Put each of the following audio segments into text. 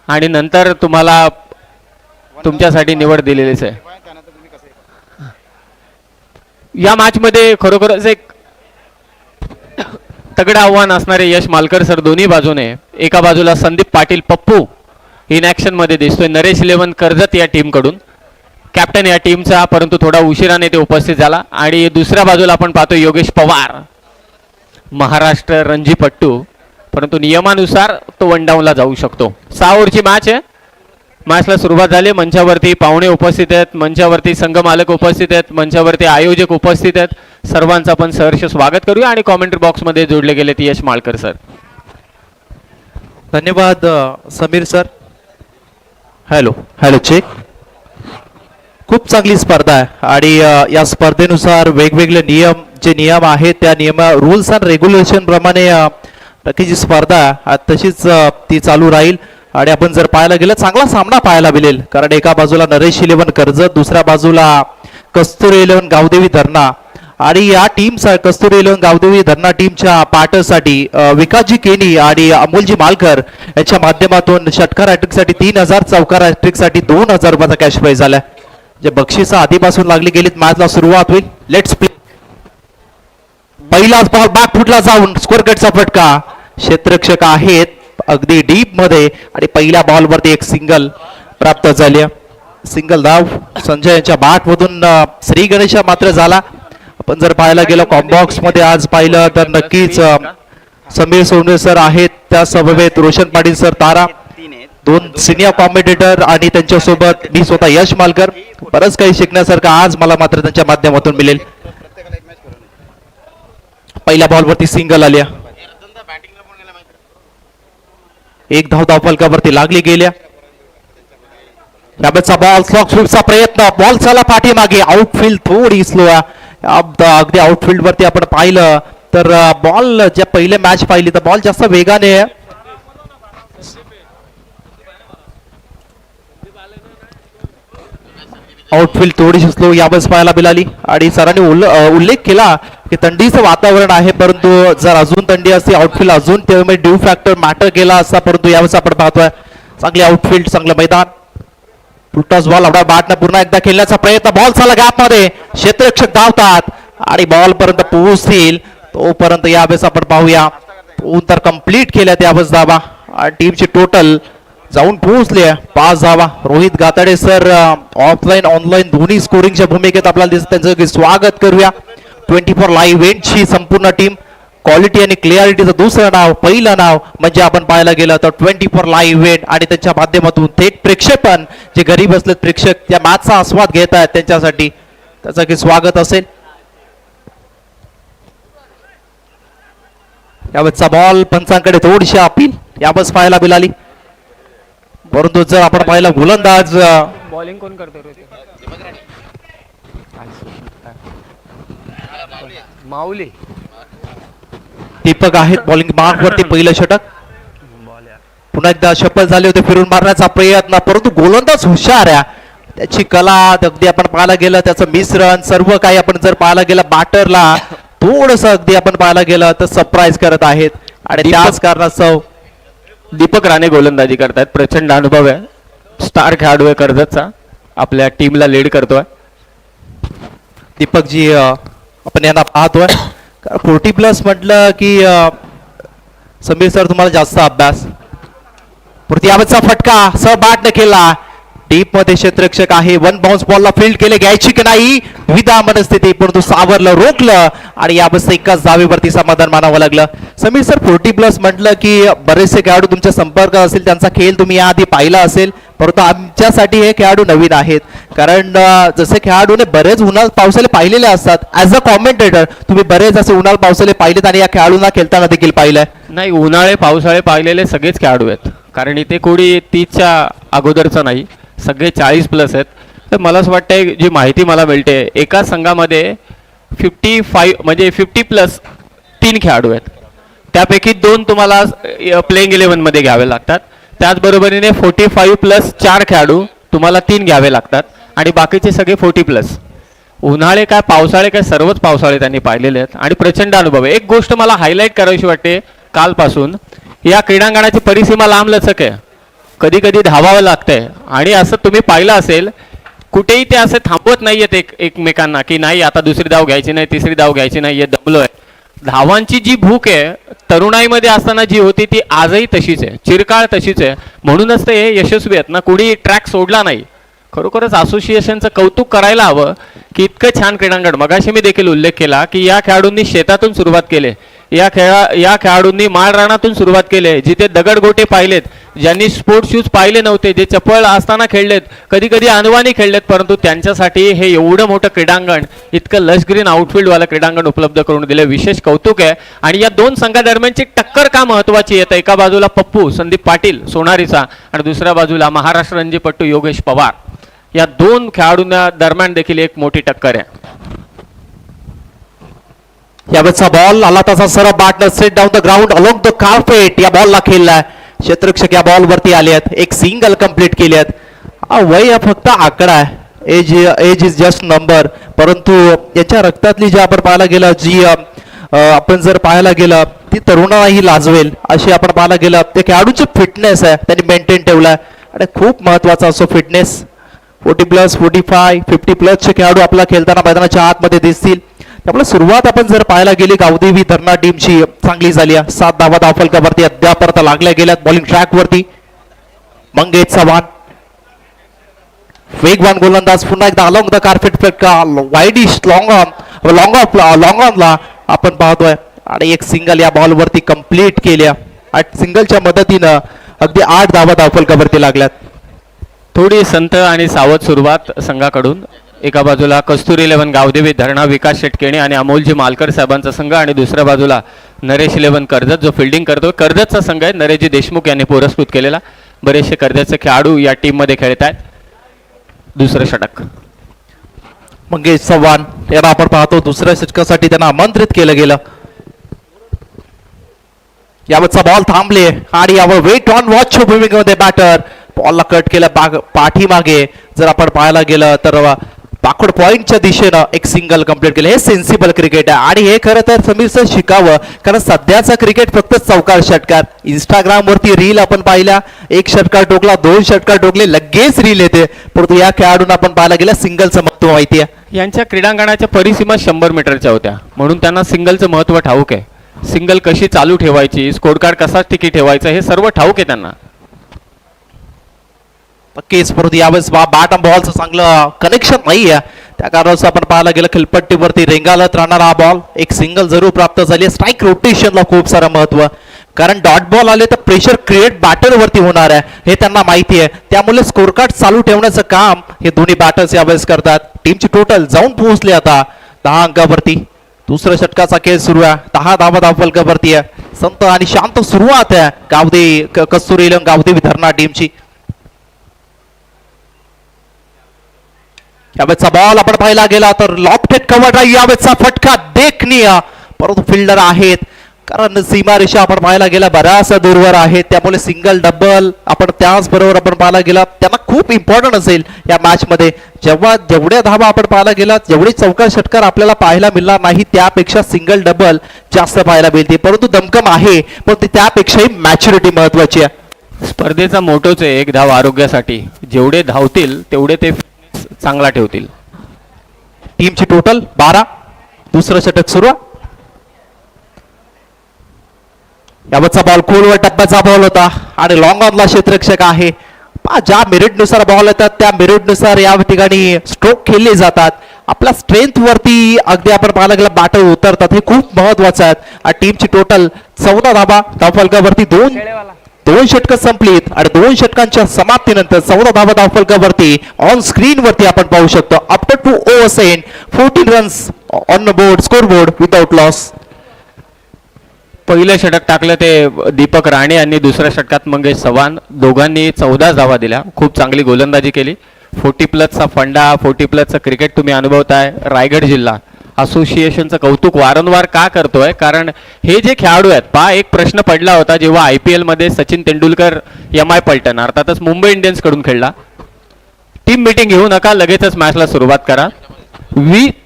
आणि नंतर तुम्हाला तुमच्यासाठी निवड दिलेलीच आहे. या मॅच मध्ये खरोखरच एक तगडं आव्हान असणारे यश मालकर सर दोन्ही बाजूने. एका बाजूला संदीप पाटील पप्पू इन ऍक्शन मध्ये दिसतोय, नरेश 11 कर्जत या टीम कडून कॅप्टन या टीमचा, परंतु थोडा उशिराने ते उपस्थित झाला. आणि दुसऱ्या बाजूला आपण पाहतो योगेश पवार महाराष्ट्र रणजीपट्टू, परंतु नियमानुसार तो वन डाऊनला जाऊ शकतो. 6 ओव्हरची मॅच आहे. मॅचला सुरुवात झाली. मंचावरती पाहुणे उपस्थित आहेत, मंचावरती संघ मालक उपस्थित आहेत, मंचावरती आयोजक उपस्थित आहेत. सर्वांचं आपण सहर्ष स्वागत करूया. आणि कॉमेंट्री बॉक्समध्ये जोडले गेलेत यश मालकर सर. धन्यवाद Sameer sir. Hello hello check. खूप चांगली स्पर्धा आहे आणि या स्पर्धेनुसार वेगवेगळे नियम आहेत त्या रूल्स अँड रेग्युलेशन प्रमाणे नक्की जी स्पर्धा आहे तशीच ती चालू राहील. आणि आपण जर पाहायला गेलं चांगला सामना पाहायला मिळेल, कारण एका बाजूला नरेश 11 कर्जत, दुसऱ्या बाजूला कस्तुरी 11 गावदेवी धरणा. आणि या टीम कस्तुरी 11 गावदेवी धरणा टीमच्या पार्टसाठी विकासजी केनी आणि अमोलजी मालकर यांच्या माध्यमातून षटकार हॅट्रिकसाठी 3000, चौकार हॅट्रिकसाठी 2000 रुपयाचा कॅश प्राइज झालाय. जे बक्षीस आधीपासून लागली गेलीत. मॅचला सुरुवात होईल. Let's play. पहिलाच बॉल बॅक फुटला जाऊन स्कोर कटचा फटका. क्षेत्ररक्षक आहेत अगदी डीप मध्ये आणि पहिल्या बॉलवरती एक सिंगल प्राप्त झाली. सिंगल धाव संजय यांच्या बॅट मधून श्री गणेश मात्र झाला. आपण जर पाहायला गेलो कॉम्बॉक्स मध्ये आज पाहिलं तर नक्कीच समीर सोनवे सर आहेत, त्या समवेत रोशन पाटील सर तारा, 2 सिनियर कॉमेंटेटर आणि त्यांच्यासोबत मी स्वतः यश मालकर. बरंच काही शिकण्यासारखं आज मला मात्र त्यांच्या माध्यमातून मिळेल. पहिल्या बॉलवरती सिंगल आल्या. एक धाव धावफलकावरती लागली गेल्या. याबाबतचा बॉल स्लॉग स्वीपचा प्रयत्न, बॉल चला पाठीमागे. आउटफील्ड थोडी स्लो आहे. अगदी आउटफील्ड वरती आपण पाहिलं तर बॉल ज्या पहिले मॅच पाहिली तर बॉल जास्त वेगाने आहे. आउटफील्ड थोडीशी स्लो यावेळेस पाहायला मिळाली. आणि सरांनी उल्लेख केला की थंडीचं वातावरण आहे, परंतु जर अजून थंडी असते आउटफील्ड अजून त्यामुळे ड्यू फॅक्टर मॅटर केला असता, परंतु यावेळेस आपण पाहतोय चांगली आउटफील्ड, चांगलं मैदान. फुलटॉस बॉल आपला बॅटनं पुन्हा एकदा खेळण्याचा प्रयत्न. बॉल चला गॅप मध्ये, क्षेत्ररक्षक धावतात आणि बॉल पर्यंत पोहोचतील तोपर्यंत यावेळेस आपण पाहूया. तर कम्प्लीट केल्यात यावेळेस धावा आणि टीमची टोटल जाऊन पोहोचली आहे 5 धावा. रोहित गाताडे सर ऑफलाईन ऑनलाईन दोन्ही स्कोरिंगच्या भूमिकेत आपल्याला दिसत, त्यांचं स्वागत करूया. 24 लाईव्ह इव्हेंटची संपूर्ण टीम. क्वालिटी आणि क्लिअरिटीचं दुसरं नाव, पहिलं नाव म्हणजे आपण पाहायला गेलं तर 24 लाईव्ह इव्हेंट आणि त्यांच्या माध्यमातून थेट प्रेक्षेपण जे घरी बसलेत प्रेक्षक त्या मॅचचा आस्वाद घेत आहेत त्यांच्यासाठी त्याचं की स्वागत असेल. यावेळेचा बॉल पंचांकडे थोडीशी अपील यावेळेस पाहायला मिळाली, परंतु जर आपण पाहिलं गोलंदाज बॉलिंग कोण करतो माऊली दीपक आहेत बॉलिंग मार्क वरती पहिलं षटक. पुन्हा एकदा शपथ झाले होते फिरून मारण्याचा प्रयत्न, परंतु गोलंदाज हुशार आहे. त्याची कला अगदी आपण पाहायला गेलं त्याचं मिश्रण सर्व काही आपण जर पाहायला गेलं बॅटरला थोडस अगदी आपण पाहायला गेलं तर सरप्राईज करत आहेत. आणि त्याच कारणास्तव दीपक राणे गोलंदाजी करतायत. प्रचंड अनुभव आहे, स्टार खेळाडू आहे कर्जतचा, आपल्या टीमला लीड करतोय. दीपकजी आपण यांना पाहतोय 40+ म्हटलं की समीर सर तुम्हाला जास्त अभ्यास. पुरती यावेळेचा फटका सर बॅटने केला. डीप मध्ये क्षेत्ररक्षक आहे. 1 बाउन्स बॉलला फील्ड केले, घ्यायची की नाही द्विधा मनस्थिती, परंतु सावरलं, रोखलं आणि यावेळेस एकाच धावेवरती समाधान मानावं लागलं. समीर सर 40+ म्हटलं की बरेचसे खेळाडू तुमच्या संपर्क असेल, त्यांचा खेळ तुम्ही याआधी पाहिला असेल, परंतु आमच्यासाठी हे खेळाडू नवीन आहेत. कारण जसे खेळाडूने बरेच उन्हाळ पावसाळे पाहिलेले असतात, ऍज अ कॉमेंटेटर तुम्ही बरेच असे उन्हाळ पावसाळे पाहिलेत आणि या खेळाडूंना खेळताना देखील पाहिलंय. नाही, उन्हाळे पावसाळे पाहिलेले सगळेच खेळाडू आहेत, कारण इथे कोणी 30च्या अगोदरचं नाही, सगळे 40+ आहेत. तर मला असं वाटतंय जी माहिती मला मिळते एका संघामध्ये 55 म्हणजे 50+ 3 खेळाडू आहेत, त्यापैकी 2 तुम्हाला प्लेइंग 11 मध्ये घ्यावे लागतात. त्याचबरोबरीने 45+ 4 खेळाडू तुम्हाला 3 घ्यावे लागतात आणि बाकीचे सगळे 40+. उन्हाळे काय पावसाळे काय सर्वच पावसाळे त्यांनी पाहिलेले आहेत आणि प्रचंड अनुभव आहे. एक गोष्ट मला हायलाईट करावीशी वाटते कालपासून, या क्रीडांगणाची परिसीमा लांब लचक आहे, कधी कधी धावावं लागतंय आणि असं तुम्ही पाहिलं असेल कुठेही ते असे थांबवत नाहीयेत एकमेकांना की नाही आता दुसरी धाव घ्यायची नाही, तिसरी धाव घ्यायची नाही, हे दमलोय. धावांची जी भूक आहे तरुणाईमध्ये असताना जी होती ती आजही तशीच आहे, चिरकाळ तशीच आहे. म्हणूनच ते यशस्वी आहेत ना, कुणी ट्रॅक सोडला नाही. खरोखरच असोसिएशनचं कौतुक करायला हवं की इतकं छान क्रीडांगण. मगाशी मी देखील उल्लेख केला की या खेळाडूंनी शेतातून सुरुवात केली, या खेळाडूंनी माळरानातून सुरुवात केली, जिथे दगडगोटे पाहिलेत, ज्यांनी स्पोर्ट्स शूज पाहिले नव्हते, जे चपळ असताना खेळलेत, कधी कधी अनवाणी खेळलेत, परंतु त्यांच्यासाठी हे एवढं मोठं क्रीडांगण, इतकं लश ग्रीन आउटफील्डवालं क्रीडांगण उपलब्ध करून दिलं, विशेष कौतुक आहे. आणि या दोन संघादरम्यानची टक्कर का महत्वाची आहे? एका बाजूला पप्पू संदीप पाटील सोनारीचा आणि दुसऱ्या बाजूला महाराष्ट्र रणजीपट्टू योगेश पवार. या दोन खेळाडूंना दरम्यान देखील एक मोठी टक्कर आहे. यावेळेचा बॉल आला तसा सरळ बॅटनं set down the ground along the carpet. या बॉलला खेळलाय क्षेत्ररक्षक, या बॉल वरती आले आहेत, एक सिंगल कंप्लीट केली आहेत. वय हा फक्त आकडा आहे, एज इज जस्ट नंबर. परंतु याच्या रक्तातली जी आपण पाहायला गेलं, जी आपण जर पाहायला गेलं ती तरुणालाही लाजवेल अशी आपण पाहायला गेलं. त्या खेळाडूची फिटनेस आहे त्यांनी मेंटेन ठेवलाय आणि खूप महत्वाचा असतो फिटनेस. 40+, 45, 50+ चे खेळाडू आपला खेळताना मैदानाच्या आतमध्ये दिसतील. त्यामुळे सुरुवात आपण जर पाहायला गेली गावदेवी धरणा टीमची चांगली झाली आहे. 7 धावा धावफलकावरती अद्यापर्यंत लागल्या गेल्यात. बॉलिंग ट्रॅक वरती मंगेश चव्हाण, वेगवान गोलंदाज, पुन्हा एकदा अलोंग द कार्पेट फटका, वाईडिश लॉंग ऑनला आपण पाहतोय आणि एक सिंगल या बॉल वरती कंप्लीट केल्या. सिंगलच्या मदतीनं अगदी 8 धावा धावफलकावरती लागल्यात. थोडी संत आणि सावध सुरुवात संघाकडून. एका बाजूला कस्तुरी 11 गावदेवी धरणा विकास शेटकेणे आणि अमोलजी मालकर साहेबांचा संघ आणि दुसऱ्या बाजूला नरेश 11 कर्जत जो फिल्डिंग करतो. कर्जतचा संघ आहे, नरेशजी देशमुख यांनी पुरस्कृत केलेला. बरेचसे कर्जतचे खेळाडू या टीम मध्ये खेळत आहेत. दुसरं षटक मंगेश चव्हाण याला आपण पाहतो दुसऱ्या षटकासाठी त्यांना आमंत्रित केलं गेलं. यावरचा बॉल थांबले आणि यावर वेट ऑन वॉच भूमिकेमध्ये बॅटर बॉलला कट केलं पाठीमागे. जर आपण पाहायला गेलं तर बाकड पॉइंटच्या दिशेनं एक सिंगल कंप्लीट केलं. हे सेन्सिबल क्रिकेट आहे आणि हे खरं तर समीरचं शिकावं, कारण सध्याचं क्रिकेट फक्त चौकार षटकार. इंस्टाग्राम वरती रील आपण पाहिल्या, 1 षटकार टोकला, 2 षटकार टोकले, लगेच रील येते. परंतु या खेळाडूंना आपण पाहायला गेलं सिंगलचं महत्व माहिती आहे. यांच्या क्रीडांगणाच्या परिसीमा 100 मीटरच्या होत्या, म्हणून त्यांना सिंगलचं महत्व ठाऊक आहे. सिंगल कशी चालू ठेवायची, स्कोर कार्ड कसा टिकी ठेवायचं, हे सर्व ठाऊक आहे त्यांना. नक्कीच, परंतु यावेळेस बॅट बॉलचं चांगलं कनेक्शन नाही आहे, त्या कारणाचं आपण पाहायला गेलं खिलपट्टीवरती रेंगाळत राहणारा हा बॉल. एक सिंगल जरूर प्राप्त झाली. स्ट्राईक रोटेशनला खूप सारं महत्व, कारण डॉट बॉल आले तर प्रेशर क्रिएट बॅटर वरती होणार आहे हे त्यांना माहिती आहे. त्यामुळे स्कोर कार्ड चालू ठेवण्याचं काम हे दोन्ही बॅटर्स यावेळेस करतात. टीमची टोटल जाऊन पोहोचली आता 10 अंकावरती. दुसऱ्या षटकाचा खेळ सुरू आहे. 10 धावा धावफलकावरती आहे. संत आणि शांत सुरुवात आहे कस्तुरी 11 गावदेवी धरणा टीमची. यावेळेचा बॉल आपण पाहिला गेला तर लॉफ्टेड कव्हर ड्राईव्ह, यावेळेचा फटका देखनीय, परंतु फिल्डर आहेत, कारण सीमारेषा आपण पाहायला गेला बऱ्याचशा दूरवर आहेत. त्यामुळे सिंगल डबल आपण त्याचबरोबर आपण पाहायला गेला त्यांना खूप इम्पॉर्टंट असेल या मॅच मध्ये. जेवढ्या धावा आपण पाहायला गेला, जेवढे चौकार षटकार आपल्याला पाहायला मिळणार नाही त्यापेक्षा सिंगल डबल जास्त पाहायला मिळते. परंतु दमकम आहे, पण त्यापेक्षाही मॅच्युरिटी महत्वाची आहे. स्पर्धेचा मोटोच आहे 1 धाव आरोग्यासाठी. जेवढे धावतील तेवढे ते चांगला ठेवतील. टीमची टोटल 12. दुसरं षटक सुरू. यावरचा बॉल खोलवर टप्प्याचा बॉल होता आणि लॉंग ऑनला क्षेत्ररक्षक आहे. ज्या मेरिटनुसार बॉल येतात त्या मेरिटनुसार या ठिकाणी स्ट्रोक खेळले जातात. आपल्या स्ट्रेंथ वरती अगदी आपण पाहायला गेलं बॅटर उतरतात, हे खूप महत्वाचं आहे. टीमची टोटल 14 धावा धावफलकावरती. 2 षटकं संपलीत आणि 2 षटकांच्या समाप्तीनंतर 14 धावा धावफलकावरती ऑन स्क्रीन वरती आपण पाहू शकतो. After 2 overs end 14 runs on the board, score board without loss. पहिलं षटक टाकलं ते दीपक राणे यांनी, दुसऱ्या षटकात मंगेश चव्हाण, दोघांनी 14 धावा दिल्या. खूप चांगली गोलंदाजी केली. 40+ फंडा, 40+ क्रिकेट तुम्ही अनुभवताय. रायगड जिल्हा असोसिएशनचं कौतुक वारंवार का करतोय, कारण हे जे खेळाडू आहेत एक प्रश्न पडला होता जेव्हा IPL मध्ये सचिन तेंडुलकर MI पलटन अर्थातच मुंबई इंडियन्स कडून खेळला. टीम मीटिंग घेऊ नका, लगेचच मॅचला सुरुवात करा.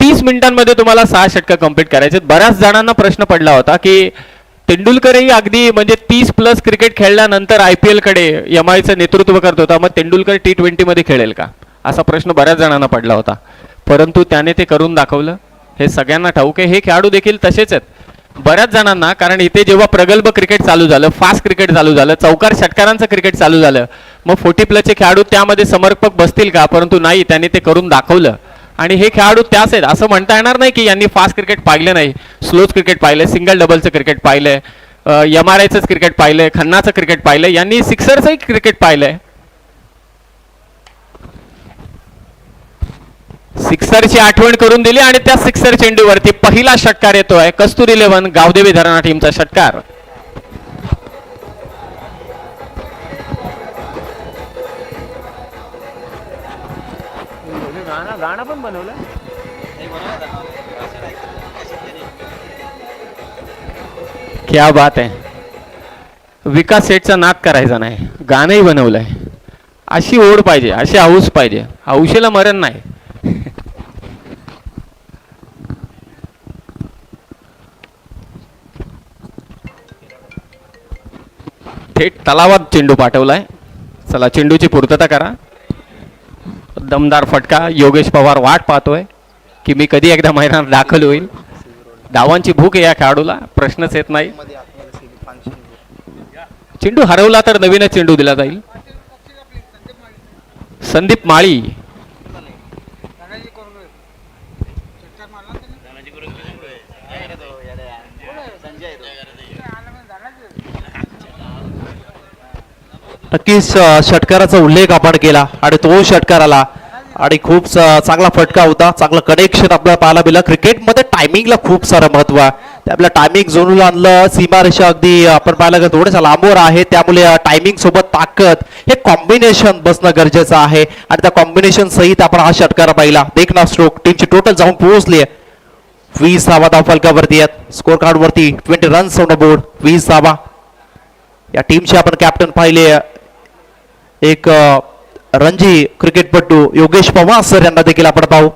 30 मिनिटांमध्ये तुम्हाला 6 षटकं कंप्लीट करायचे. बऱ्याच जणांना प्रश्न पडला होता की तेंडुलकरही अगदी म्हणजे 30+ क्रिकेट खेळल्यानंतर IPL कडे MIचं नेतृत्व करत होता. मग तेंडुलकर T20 मध्ये खेळेल का असा प्रश्न बऱ्याच जणांना पडला होता, परंतु त्याने ते करून दाखवलं. हे सगळ्यांना ठाऊक आहे. हे खेळाडू देखील तसेच आहेत बऱ्याच जणांना, कारण इथे जेव्हा प्रगल्भ क्रिकेट चालू झालं, फास्ट क्रिकेट चालू झालं, चौकार षटकारांचं क्रिकेट चालू झालं, मग 40+ खेळाडू त्यामध्ये समर्पक बसतील का, परंतु नाही, त्यांनी ते करून दाखवलं. आणि हे खेळाडू त्याच आहेत असं म्हणता येणार नाही की यांनी फास्ट क्रिकेट पाहिलं नाही. स्लोच क्रिकेट पाहिलंय, सिंगल डबलचं क्रिकेट पाहिलंय, MRIचंच क्रिकेट पाहिलंय, खन्नाचं क्रिकेट पाहिलंय, यांनी सिक्सरचंही क्रिकेट पाहिलंय. सिक्सरची आठवण करून दिली आणि त्या सिक्सर चेंडूवरती पहिला षटकार येतोय. कस्तुरी 11 गावदेवी धरणा टीमचा षटकार. गाणं पण बनवलं. क्या बात आहे. विकास सेठचा नाद करायचा नाही, गाणंही बनवलंय. अशी ओढ पाहिजे, अशी हौस पाहिजे. हौशीला मरण नाही. थेट तलावात चेंडू पाठवलाय. चला चेंडूची पूर्तता करा. दमदार फटका. योगेश पवार वाट पाहतोय की मी कधी एकदा मैदानात दाखल होईल. धावांची भूक आहे या खेळाडूला, प्रश्नच येत नाही. चेंडू हरवला तर नवीनच चेंडू दिला जाईल. संदीप माळी. नक्कीच षटकाराचा उल्लेख आपण केला आणि तो षटकार आला आणि खूप चांगला फटका होता. चांगलं कनेक्शन आपल्याला पाहायला मिळालं. क्रिकेटमध्ये टायमिंगला खूप सारं महत्व आहे. ते आपल्या टायमिंग झोनला आणलं. सीमारेषा अगदी आपण पाहिलं की थोडंसं लांबवर आहे, त्यामुळे टायमिंग सोबत ताकद हे कॉम्बिनेशन बसणं गरजेचं आहे आणि त्या कॉम्बिनेशन सहित आपण हा षटकार पाहिला. देखना स्ट्रोक टीमची टोटल जाऊन पोहोचली आहे. 20 धावा धाव फलकावरती आहेत. स्कोर कार्ड वरती 20 रन्स ऑन द बोर्ड. 20 धावा. या टीमचे आपण कॅप्टन पाहिले एक रणजी क्रिकेटपटू योगेश पवार सर यांना देखील आपण पाहू.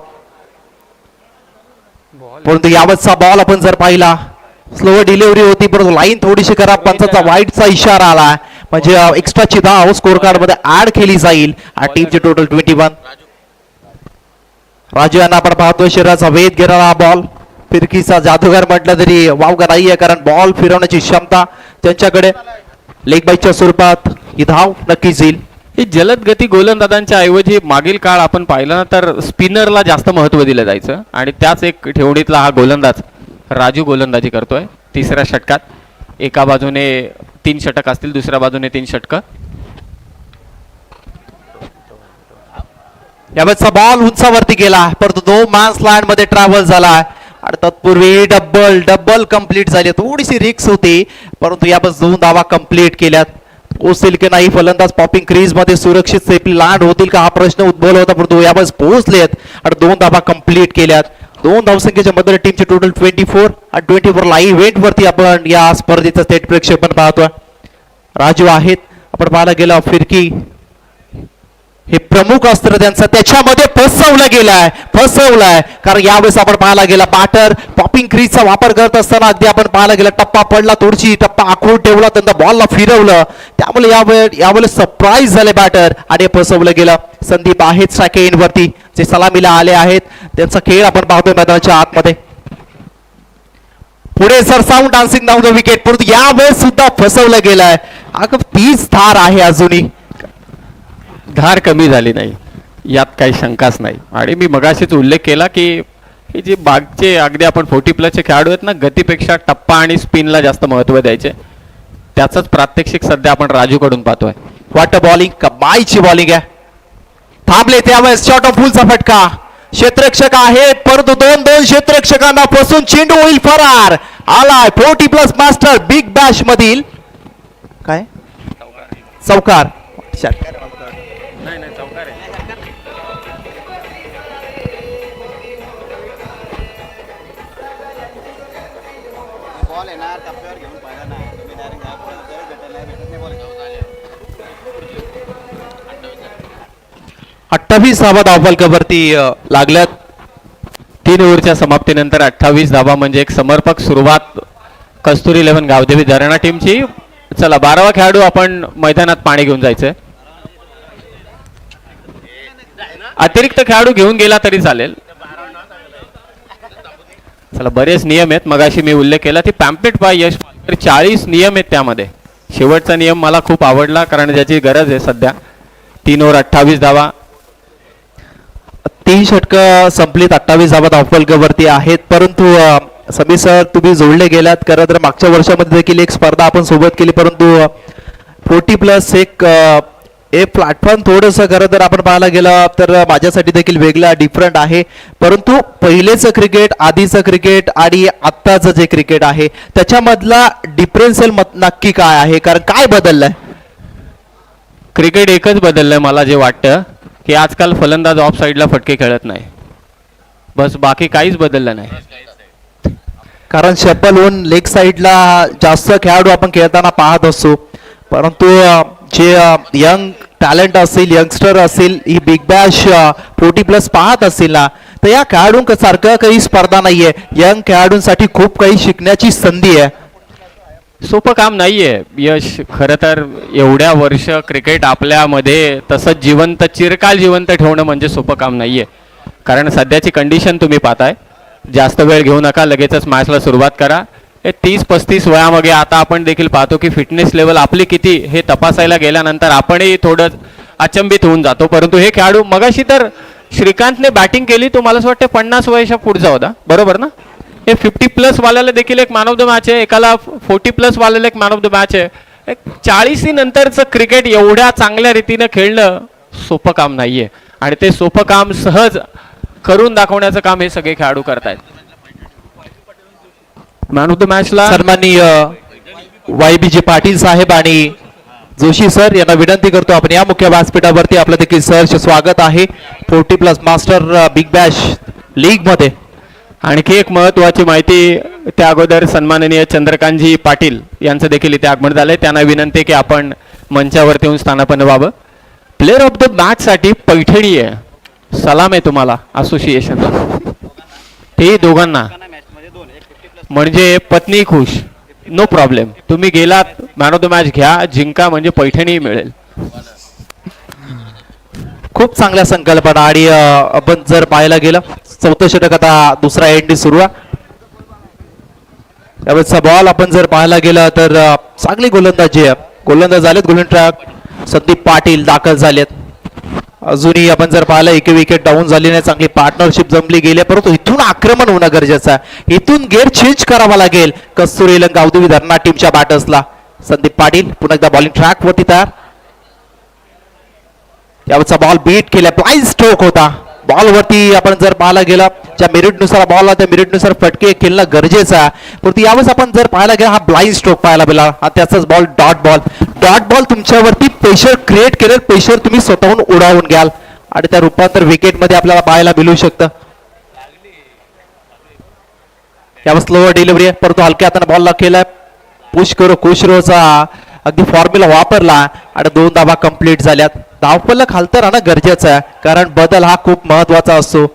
परंतु यावतचा बॉल आपण जर पाहिला, स्लो डिलिव्हरी होती परंतु लाईन थोडीशी खराब. पंचाचा वाईटचा इशारा आला, म्हणजे एक्स्ट्राची धाव स्कोर कार्ड मध्ये ऍड केली जाईल. टीमचे टोटल 21. राजू यांना आपण पाहतोय शरीराचा वेध घेणारा बॉल. फिरकीचा जादूगार म्हटलं तरी वावगा नाहीये, कारण बॉल फिरवण्याची क्षमता त्यांच्याकडे. लेग बाईच्या स्वरूपात ही धाव नक्कीच येईल. ही जलद गती गोलंदाजांच्या ऐवजी मागील काळ आपण पाहिलं ना तर स्पिनरला जास्त महत्त्व दिलं जायचं आणि त्याच एक ठेवणीतला हा गोलंदाज राजू गोलंदाजी करतोय. तिसऱ्या षटकात एका बाजूने 3 षटक असतील, दुसऱ्या बाजूने 3 षटक. यावेळेचा बॉल उंचावरती गेला परंतु 2 मॅन्स लँड मध्ये ट्रॅव्हल झाला आणि तत्पूर्वी डबल कंप्लीट झाली. थोडीशी रिक्स होती परंतु यावेळेस 2 धावा कंप्लीट केल्यात. पोहोचतील की नाही फलंदाज पॉपिंग क्रीज मध्ये सुरक्षित सेफली लँड होतील का हा प्रश्न उद्भवला होता, परंतु यावेळेस पोहोचलेत आणि 2 धावा कंप्लीट केल्यात. 2 धावसंख्येच्या मध्ये टीमची टोटल 24 आणि 24 लाईव्ह इव्हेंट वरती आपण या स्पर्धेचं थेट प्रेक्षेपण पाहतोय. राजू आहेत. आपण पाहायला गेला फिरकी हे प्रमुख अस्त्र त्यांचं त्याच्यामध्ये फसवलाय कारण यावेळेस आपण पाहायला गेला बॅटर पॉपिंग क्रीजचा वापर करत असताना अगदी आपण पाहायला गेला टप्पा पडला, थोडीशी टप्पा आखून ठेवला, त्यांना बॉलला फिरवलं, त्यामुळे यावेळेस सरप्राईज झाले बॅटर आणि फसवलं गेलं. संदीप आहेत सेकंड वरती जे सलामीला आले आहेत, त्यांचा खेळ आपण पाहतोय मैदानाच्या आतमध्ये. पुढे सरसावून डान्सिंग डाऊन द विकेट, परंतु यावेळेस सुद्धा फसवलं गेलंय. अगं 30 धार आहे अजूनही, धार कमी झाली नाही यात काही शंकाच नाही. आणि मी मगाशीच उल्लेख केला की हे जे बागचे अगदी आपण 40+ खेळाडू आहेत ना, गतीपेक्षा टप्पा आणि स्पिनला जास्त महत्त्व द्यायचे, त्याचंच प्रात्यक्षिक सध्या आपण राजूकडून पाहतोय. वाट बॉलिंग कमाईची बॉलिंग आहे. थांबले त्यावेळेस शॉट ऑफ फुलचा फटका. क्षेत्ररक्षक आहेत परंतु 2 क्षेत्ररक्षकांना फसून चेंडू होईल फरार. आलाय 40+ मास्टर बिग बॅश मधील काय चौकार. बॉल आहे ना टप्प्यावर घेऊन पाहिला नाही तुम्ही डायरेक्ट भेटत नाही 28 धावा धावफलकावरती लागल्यात. 3 ओव्हरच्या समाप्तीनंतर 28 धावा म्हणजे एक समर्पक सुरुवात कस्तुरी 11 गावदेवी धरणा टीमची. चला 12वा खेळाडू आपण मैदानात पाणी घेऊन जायचंय. अतिरिक्त खेळाडू घेऊन गेला तरी चालेल. चला बरेच नियम आहेत. मगाशी मी उल्लेख केला ती पॅम्पलेट बाय यश मालकर. 40 नियम आहेत त्यामध्ये. शेवटचा नियम मला खूप आवडला कारण ज्याची गरज आहे सध्या. 3 ओव्हर 28 धावा. 3 षटकं संपलीत, 28 धावा धावफलकावरती आहेत. परंतु समीर सर तुम्ही जोडले गेलात. खरं तर मागच्या वर्षामध्ये देखील एक स्पर्धा आपण सोबत केली, परंतु 40+ एक प्लॅटफॉर्म थोडंसं खरं तर आपण पाहायला गेलं तर माझ्यासाठी देखील वेगळा डिफरंट आहे. परंतु पहिलेचं क्रिकेट, आधीचं क्रिकेट आणि आत्ताचं जे क्रिकेट आहे त्याच्यामधला डिफरन्शियल नक्की काय आहे, कारण काय बदललंय? क्रिकेट एकच बदललंय मला जे वाटतं की आजकाल फलंदाज ऑफ साईडला फटके खेळत नाही. बस बाकी काहीच बदललं नाही. कारण शफल होऊन लेग साईडला जास्त खेळाडू आपण खेळताना पाहत असतो. परंतु जे यंग टॅलेंट असेल, यंगस्टर असेल, ही बिग बॅश 40+ पाहत असतील ना, तर या खेळाडूंसारखं काही स्पर्धा नाहीये. यंग खेळाडूंसाठी खूप काही शिकण्याची संधी आहे. सोपं काम नाहीये यश. खरं तर एवढ्या वर्ष क्रिकेट आपल्यामध्ये तसंच जिवंत, चिरकाल जिवंत ठेवणं म्हणजे सोपं काम नाहीये. कारण सध्याची कंडिशन तुम्ही पाहताय. जास्त वेळ घेऊ नका, लगेचच मॅचला सुरुवात करा. हे 30-35 वयामागे आता आपण देखील पाहतो की फिटनेस लेवल आपली किती हे तपासायला गेल्यानंतर आपणही थोडं अचंबित होऊन जातो. परंतु हे खेळाडू मगाशी तर श्रीकांतने बॅटिंग केली, तो मला असं वाटतं 50 वयाच्या पुढचा होता, बरोबर ना? हे 50+ वाल्याला देखील एक मॅन ऑफ द मॅच आहे, एकाला 40+ वाल्याला एक मॅन ऑफ द मॅच आहे. 40 नंतरचं क्रिकेट एवढ्या चांगल्या रीतीने खेळणं सोपं काम नाहीये आणि ते सोपं काम सहज करून दाखवण्याचं काम हे सगळे खेळाडू करतायत. मॅन ऑफ द मॅचला सन्माननीय YBG पाटील साहेब आणि जोशी सर यांना विनंती करतो आपण या मुख्य व्यासपीठावरती. आपलं देखील सहर्ष स्वागत आहे 40+ मास्टर बिग बॅश लीग मध्ये. आणखी एक महत्वाची माहिती त्या अगोदर सन्माननीय चंद्रकांतजी पाटील यांचं देखील इथे आगमन झालंय. त्यांना विनंती आहे की आपण मंचावरती येऊन स्थानापन्न व्हावं. प्लेअर ऑफ द मॅच साठी पैठणी आहे. सलाम आहे तुम्हाला असोसिएशन, ते दोघांना. मॅचमध्ये 2 एक 50+ म्हणजे पत्नी खुश, नो प्रॉब्लेम. तुम्ही गेलात, मॅन ऑफ द मॅच घ्या, जिंका, म्हणजे पैठणी मिळेल. खूप चांगल्या संकल्पना. आणि आपण जर पाहायला गेलं 4थं षटक आता दुसरा एंडी सुरू आहे. यावेळेचा बॉल आपण जर पाहायला गेलं तर चांगली गोलंदाजी आहे. गोलंदाज झालेत गोल्डन ट्रॅक. संदीप पाटील दाखल झालेत. अजूनही आपण जर पाहिलं एक विकेट डाऊन झाली नाही, चांगली पार्टनरशिप जमली गेली. परंतु इथून आक्रमण होणं गरजेचं आहे. इथून गेअर चेंज करावा लागेल कस्तुरी गावदेवी धरणा टीमच्या बॅटर्सला. संदीप पाटील पुन्हा एकदा बॉलिंग ट्रॅक वरती तयार. यावरचा बॉल बीट केला, ब्लाइंड स्ट्रोक होता. बॉल वरती आपण जर पाहायला गेला ज्या मेरिटनुसार बॉलला त्या मेरिटनुसार फटके खेळणं गरजेचं आहे. परंतु यावेळेस आपण जर पाहायला गेला हा ब्लाइंड स्ट्रोक पाहायला मिळाला. हा त्याचाच ball dot ball. Dot ball तुमच्यावरती प्रेशर क्रिएट केलं, प्रेशर तुम्ही स्वतःहून उडावून घ्याल आणि त्या रूपांतर विकेट मध्ये आपल्याला पाहायला मिळू शकतं. यावेळेस स्लोअर डिलिव्हरी आहे, परंतु हलक्या हाताने बॉलला केलाय. पुश करो खुशरोचा अगदी फॉर्म्युला वापरला आणि 2 धावा कंप्लीट झाल्यात. धावफलक खालतं राहणं गरजेचं आहे कारण बदल हा खूप महत्वाचा असतो.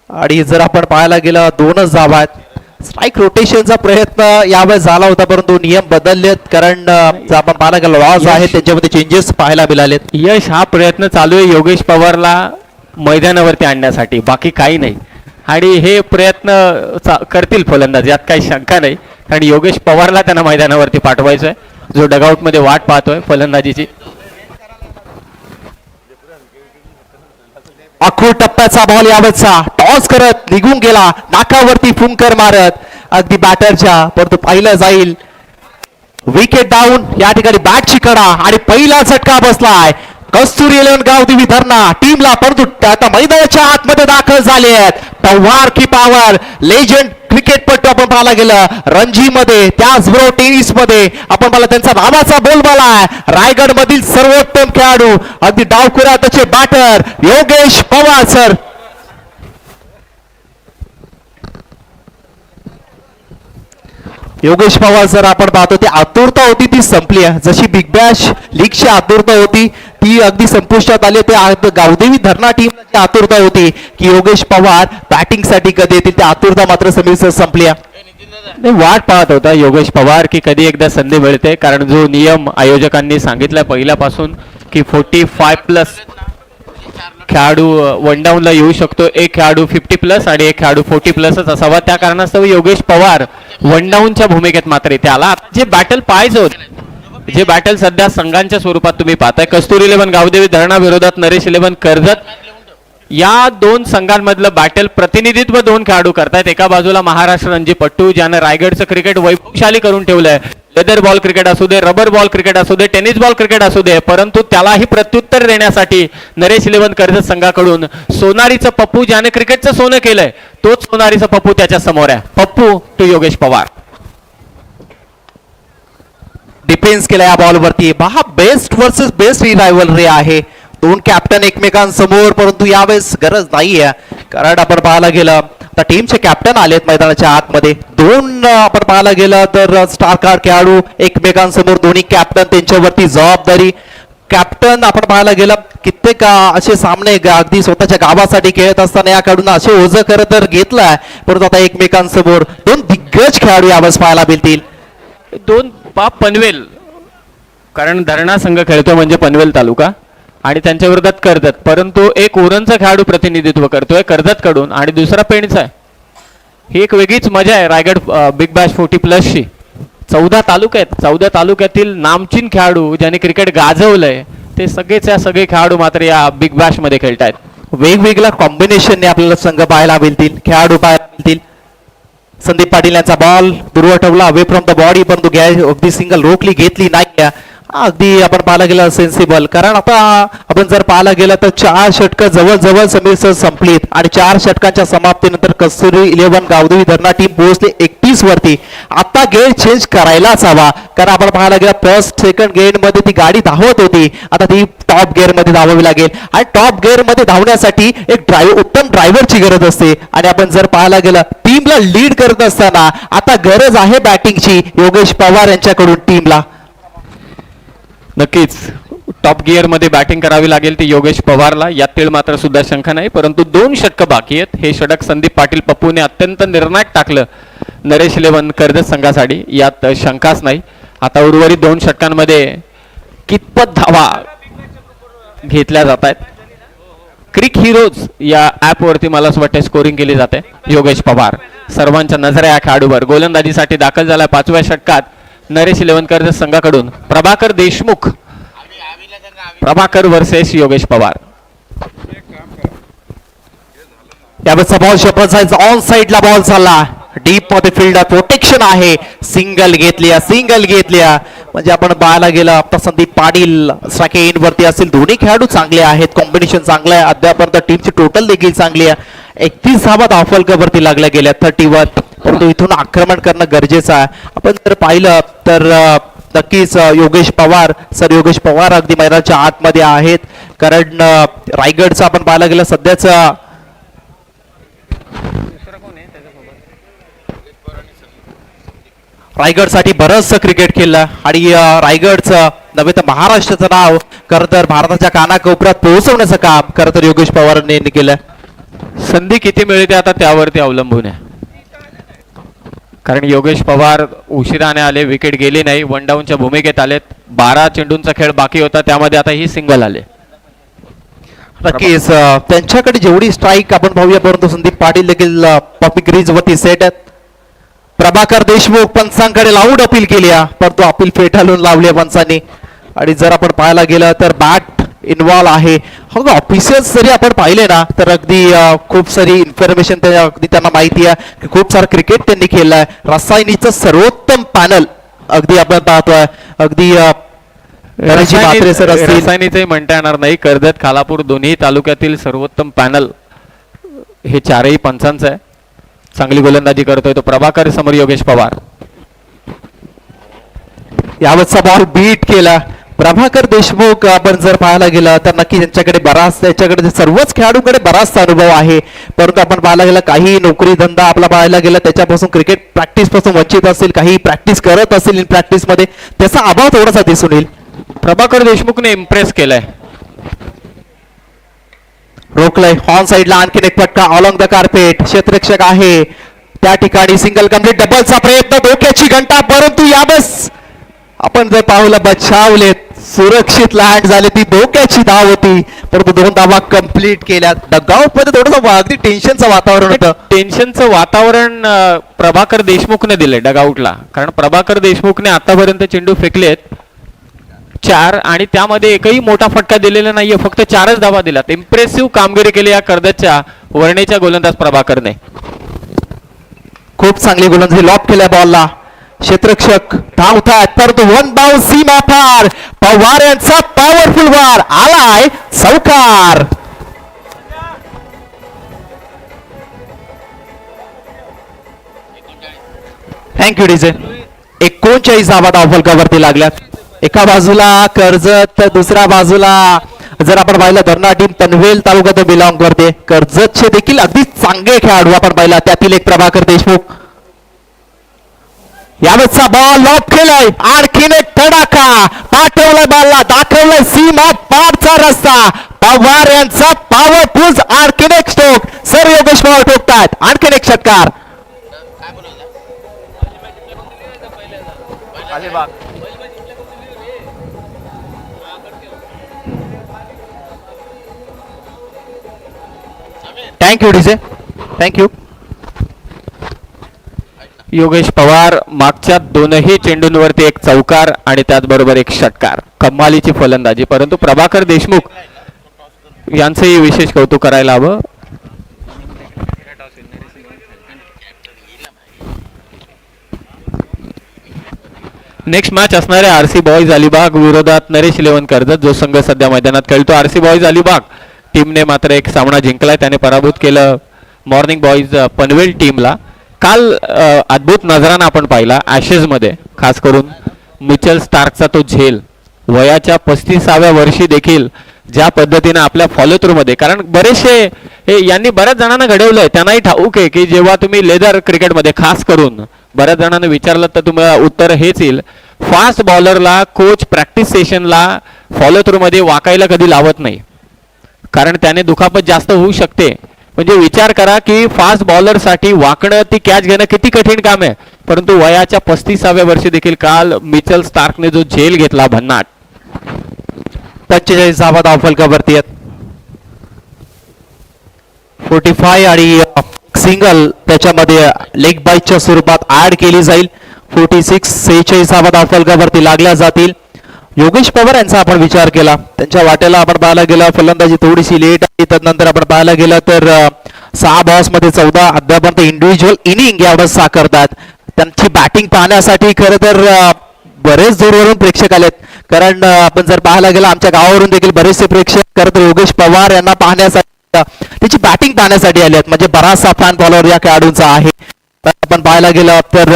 आणि जर आपण पाहायला गेलं 2च धावा आहेत. स्ट्राईक रोटेशनचा प्रयत्न यावेळेस झाला होता, परंतु नियम बदललेत कारण जर आपण पाहायला गेलं लॉज आहेत त्याच्यामध्ये चेंजेस पाहायला मिळालेत. यश हा प्रयत्न चालू आहे योगेश पवारला मैदानावरती आणण्यासाठी, बाकी काही नाही. आणि हे प्रयत्न करतील फलंदाज, यात काही शंका नाही. कारण योगेश पवारला त्यांना मैदानावरती पाठवायचं आहे, जो डगआउट मध्ये वाट पाहतोय फलंदाजीची. अखूड टप्प्याचा बॉल यावेळेचा टॉस करत निघून गेला, नाकावरती फुंकर मारत अगदी बॅटरच्या. परंतु पाहिलं जाईल विकेट डाऊन. या ठिकाणी बॅटची कडा आणि पहिला झटका बसलाय कस्तुरी 11 गावदेवी धरणा टीमला. परंतु आता मैदानाच्या आतमध्ये दाखल झाले आहेत पवार की पॉवर लेजंड क्रिकेटपटू. आपण पाहायला गेलं रणजी मध्ये, त्याचबरोबर टेनिस मध्ये आपण पाहिलं त्यांचा नावाचा बोलबाला आहे. रायगड मधील सर्वोत्तम खेळाडू अगदी डावखुराचे batter Yogesh Pawar sir. Yogesh Pawar sir आपण पाहतो ती आतुरता होती ती संपली आहे. जशी बिग बॅश लीगची आतुरता होती ती अगदी संपुष्टात आली. ते गावदेवी धरणा टीमची आतुरता होती की योगेश पवार बॅटिंग साठी कधी येतील, ती आतुरता मात्र समीर सर संपली आहे. नाही, वाट पाहत होता योगेश पवार की कधी एकदा संधी मिळते, कारण जो नियम आयोजकांनी सांगितलाय पहिल्यापासून की 45+ खेळाडू वन डाऊनला येऊ शकतो, एक खेळाडू 50+ आणि एक खेळाडू 40+च असावा. त्या कारणास्तव योगेश पवार वन डाऊनच्या भूमिकेत मात्र इथे आला. जे बॅटल पाहायचं होतं, जे बॅटल सध्या संघांच्या स्वरूपात तुम्ही पाहताय, कस्तुरी 11 गावदेवी धरणा विरोधात नरेश 11 कर्जत, या दोन संघांमधलं बॅटल प्रतिनिधित्व दोन खेळाडू करतायत. एका बाजूला महाराष्ट्र रणजीपट्टू, ज्यानं रायगडचं क्रिकेट वैभवशाली करून ठेवलंय. लेदर बॉल क्रिकेट असू दे, रबर बॉल क्रिकेट असू दे, टेनिस बॉल क्रिकेट असू दे, परंतु त्यालाही प्रत्युत्तर देण्यासाठी नरेश 11 कर्जत संघाकडून सोनारीचं पप्पू, ज्याने क्रिकेटचं सोनं केलंय, तोच सोनारीचं पप्पू त्याच्या समोर आहे. पप्पू टू योगेश पवार. डिफेन्स केला या बॉलवरती. हा बेस्ट वर्सेस बेस्ट ही रायव्हलरी आहे. दोन कॅप्टन एकमेकांसमोर, परंतु यावेळेस गरज नाहीये, कारण आपण पाहायला गेलं तर टीमचे कॅप्टन आलेत मैदानाच्या आतमध्ये. दोन आपण पाहायला गेलं तर स्टार कार्ड खेळाडू एकमेकांसमोर, दोन्ही कॅप्टन, त्यांच्यावरती जबाबदारी. कॅप्टन आपण पाहायला गेलं कित्येक असे सामने अगदी स्वतःच्या गावासाठी खेळत असताना या खेळाडूंना असे ओझं करत तर घेतलाय, परंतु आता एकमेकांसमोर दोन दिग्गज खेळाडू यावेळेस पाहायला मिळतील. दोन बाप पनवेल, कारण धरणा संघ खेळतो म्हणजे पनवेल तालुका, आणि त्यांच्या विरोधात कर्जत, परंतु एक उरणचा खेळाडू प्रतिनिधित्व करतोय कर्जत कडून आणि दुसरा पेणचा आहे. ही एक वेगळीच मजा आहे रायगड बिग बॅश 40+ची. 14 तालुके आहेत, 14 तालुक्यातील नामचीन खेळाडू ज्यांनी क्रिकेट गाजवलंय ते सगळे खेळाडू मात्र या बिग बॅश मध्ये खेळतायत. वेगवेगळ्या कॉम्बिनेशनने आपल्याला संघ पाहायला मिळतील, खेळाडू पाहायला मिळतील. संदीप पाटील यांचा बॉल दुर्वटवला अवे फ्रॉम द बॉडी, परंतु अगदी सिंगल रोखली घेतली नाही. अगदी आपण पाहायला गेलं सेन्सिबल, कारण आता आपण जर पाहायला गेलं तर 4 षटकं जवळ समीर सर संपलीत आणि 4 षटकांच्या समाप्तीनंतर कस्तुरी 11 गावदेवी धरणा टीम पोहोचली 31 वरती. आता गेअर चेंज करायलाच हवा, कारण आपण पाहायला गेलं फर्स्ट सेकंड गेअर मध्ये ती गाडी धावत होती, आता ती टॉप गेअर मध्ये धावावी लागेल आणि टॉप गेअर मध्ये धावण्यासाठी एक उत्तम ड्रायव्हरची गरज असते. आणि आपण जर पाहायला गेलं टीमला लीड करत असताना आता गरज आहे बॅटिंगची योगेश पवार यांच्याकडून टीमला. नक्कीच टॉप गिअर मध्ये बॅटिंग करावी लागेल ती योगेश पवारला, यात मात्र सुद्धा शंका नाही. परंतु 2 षटकं बाकी आहेत. हे षटक संदीप पाटील पप्पूने अत्यंत निर्णायक टाकलं नरेश 11 कर्जत संघासाठी, यात शंकाच नाही. आता उर्वरित 2 षटकांमध्ये कितपत धावा घेतल्या जात आहेत. क्रिक हिरोज या ऍप वरती मला असं वाटतं स्कोरिंग केली जाते. योगेश पवार सर्वांच्या नजर या खेळाडूवर गोलंदाजीसाठी दाखल झाला. 5व्या षटकात नरेश 11 कर्जत संघाकडून प्रभाकर देशमुख, प्रभाकर वर्सेस योगेश पवार. यावेळेचा बॉल शेपट ऑन साइडला बॉल चालला, डीप मध्ये फिल्डर प्रोटेक्शन आहे. सिंगल घेतल्या म्हणजे आपण पाहायला गेलं आता संदीप पाटील स्ट्राइक वरती असतील. दोन्ही खेळाडू चांगले आहेत, कॉम्बिनेशन चांगलं आहे. अद्यापर्यंत टीमची टोटल देखील चांगली आहे. 31 धावा धावफलकावरती लागल्या गेल्या 31, परंतु इथून आक्रमण करणं गरजेचं आहे. आपण जर पाहिलं तर नक्कीच योगेश पवार अगदी मैदानाच्या आतमध्ये आहेत, कारण रायगडचं आपण पाहायला गेलं सध्याचा रायगडसाठी बरंचसं क्रिकेट खेळलं आणि रायगडचं नव्हे तर महाराष्ट्राचं नाव खरं तर भारताच्या कानाकोपऱ्यात पोहोचवण्याचं काम खरं तर योगेश पवारांनी केलं. संधी किती मिळते आता त्यावरती अवलंबून आहे, कारण योगेश पवार उशिराने आले, विकेट गेली नाही, वन डाऊनच्या भूमिकेत आलेत. 12 चेंडूंचा खेळ बाकी होता, त्यामध्ये आता ही सिंगल आले. नक्कीच त्यांच्याकडे जेवढी स्ट्राईक आपण पाहूया, परंतु संदीप पाटील देखील पॉपिक क्रीज वरती सेट आहेत. प्रभाकर देशमुख पंचांकडे लावून अपील केली, परंतु अपील फेटाळून लावली पंचांनी. आणि जर आपण पाहायला गेलं तर बॅट इन्व्हॉल्व आहे. ऑफिशियल्स जरी आपण पाहिले ना तर अगदी खूप सारी इन्फॉर्मेशन अगदी त्यांना माहिती आहे की खूप सारं क्रिकेट त्यांनी खेळलंय. रसायनीचं सर्वोत्तम पॅनल अगदी आपण पाहतोय, अगदी रसायनीचे म्हणता येणार नाही. कर्जत खालापूर दोन्ही तालुक्यातील सर्वोत्तम पॅनल हे 4ही पंचांचं आहे. चांगली गोलंदाजी करतोय तो प्रभाकर समोर योगेश पवार. यावरचा बॉल बीट केला. प्रभाकर देशमुख आपण जर पाहायला गेलं तर नक्की त्यांच्याकडे सर्वच खेळाडूंकडे बराचसा अनुभव आहे, परंतु आपण पाहायला गेलं काही नोकरी धंदा आपला पाहायला गेला त्याच्यापासून क्रिकेट प्रॅक्टिस पासून वंचित असेल, काही प्रॅक्टिस करत असेल इन प्रॅक्टिस मध्ये, त्याचा अभाव थोडासा दिसून येईल. प्रभाकर देशमुखने इम्प्रेस केलाय. रोखलंय ऑन साइडला आणखीन एक फटका ऑलॉंग द कार्पेट. क्षेत्ररक्षक आहे त्या ठिकाणी सिंगल कंप्लीट डबलचा प्रयत्न, डोक्याची घंटा, परंतु यावेळेस आपण जर पाहुलं बचावलेत, सुरक्षित लँड झाले, ती धोक्याची धाव होती परंतु 2 धावा कंप्लीट केल्या. डगआउट मध्ये थोडंसं अगदी टेन्शनचं वातावरण होतं. टेन्शनचं वातावरण प्रभाकर देशमुखने दिले डगआउटला, कारण प्रभाकर देशमुखने आतापर्यंत चेंडू फेकलेत 4 आणि त्यामध्ये एकही मोठा फटका दिलेला नाहीये, फक्त 4च धावा दिल्यात. इम्प्रेसिव्ह कामगिरी केली या कर्जतच्या वर्णेच्या गोलंदाज प्रभाकरने. खूप चांगली गोलंदाजी, लॉक केल्या बॉलला, क्षेत्ररक्षक धावतात परंतु 1 बाउंस सीमा पार. पवार यांचा पॉवरफुल वार आलाय, चौकार. Thank you DJ. 39 धावा धावफलकावरती लागल्यात. एका बाजूला कर्जत तर दुसऱ्या बाजूला जर आपण पाहिलं धरणा टीम पनवेल तालुक्यात बिलॉंग करते. कर्जतचे देखील अगदी चांगले खेळाडू आपण पाहिला, त्यातील एक प्रभाकर देशमुख. यावेळेचा बॉल लॉक केलाय, आणखीन एक तडाखा, पाठवलाय बॉलला, दाखवलाय सीमा पारचा रस्ता. पवार यांचा पॉवरफुल आणखीन एक स्ट्रोक, सर योगेश पवार ठोकतात, आणखीन एक षटकार. Thank you DJ, thank you. Yogesh Pawar मागच्या 2ही चेंडूंवरती एक चौकार आणि त्याचबरोबर एक षटकार. कमालीची फलंदाजी, परंतु प्रभाकर देशमुख यांचंही विशेष कौतुक करायला हवं. नेक्स्ट मॅच असणार आहे आरसी बॉईज अलिबाग विरोधात नरेश इलेव्हन कर्जत, जो संघ सध्या मैदानात खेळतो. आरसी बॉईज अलिबाग टीमने मात्र एक सामना जिंकलाय, त्याने पराभूत केलं मॉर्निंग बॉईज पनवेल टीमला. काल अद्भुत नजराना आपण पाहिला ॲशेस मध्ये, खास करून मिचेल स्टार्कचा तो झेल. वयाच्या 35व्या वर्षी देखील ज्या पद्धतीने आपल्या फॉलो थ्रू मध्ये, कारण बरेचसे यांनी बऱ्याच जणांना घडवलंय, त्यांनाही ठाऊक आहे की जेव्हा तुम्ही लेदर क्रिकेटमध्ये खास करून बऱ्याच जणांना विचारलं तर तुम्हाला उत्तर हेच येईल, फास्ट बॉलरला कोच प्रॅक्टिस सेशनला फॉलो थ्रू मध्ये वाकायला कधी लावत नाही, कारण त्याने दुखापत जास्त होऊ शकते. म्हणजे विचार करा की फास्ट बॉलरसाठी वाकणं, ती कॅच घेणं किती कठीण काम आहे. परंतु वयाच्या 35व्या वर्षी देखील काल मिचेल स्टार्कने जो झेल घेतला भन्नाट. 45 धावा धावफलकावरती आहेत. 45 आणि सिंगल त्याच्यामध्ये लेग बाईटच्या स्वरूपात ऍड केली जाईल. 46 धावा धावफलकावरती लागल्या जातील. योगेश पवार यांचा आपण विचार केला, त्यांच्या वाट्याला आपण पाहायला गेला फलंदाजी थोडीशी लेट आहे, त्यानंतर आपण पाहायला गेलं तर 6 बॉल्स मध्ये 14 अद्यापर्यंत इंडिव्हिज्युअल इनिंग यावेळेस साकारतात. त्यांची बॅटिंग पाहण्यासाठी खरं तर बरेच दूरवरून प्रेक्षक आलेत, कारण आपण जर पाहायला गेलं आमच्या गावावरून देखील बरेचसे प्रेक्षक खरं तर योगेश पवार यांना पाहण्यासाठी, त्याची बॅटिंग पाहण्यासाठी आले आहेत. म्हणजे बराचसा फॅन फॉलोअर या खेळाडूंचा आहे. आपण पाहायला गेलं तर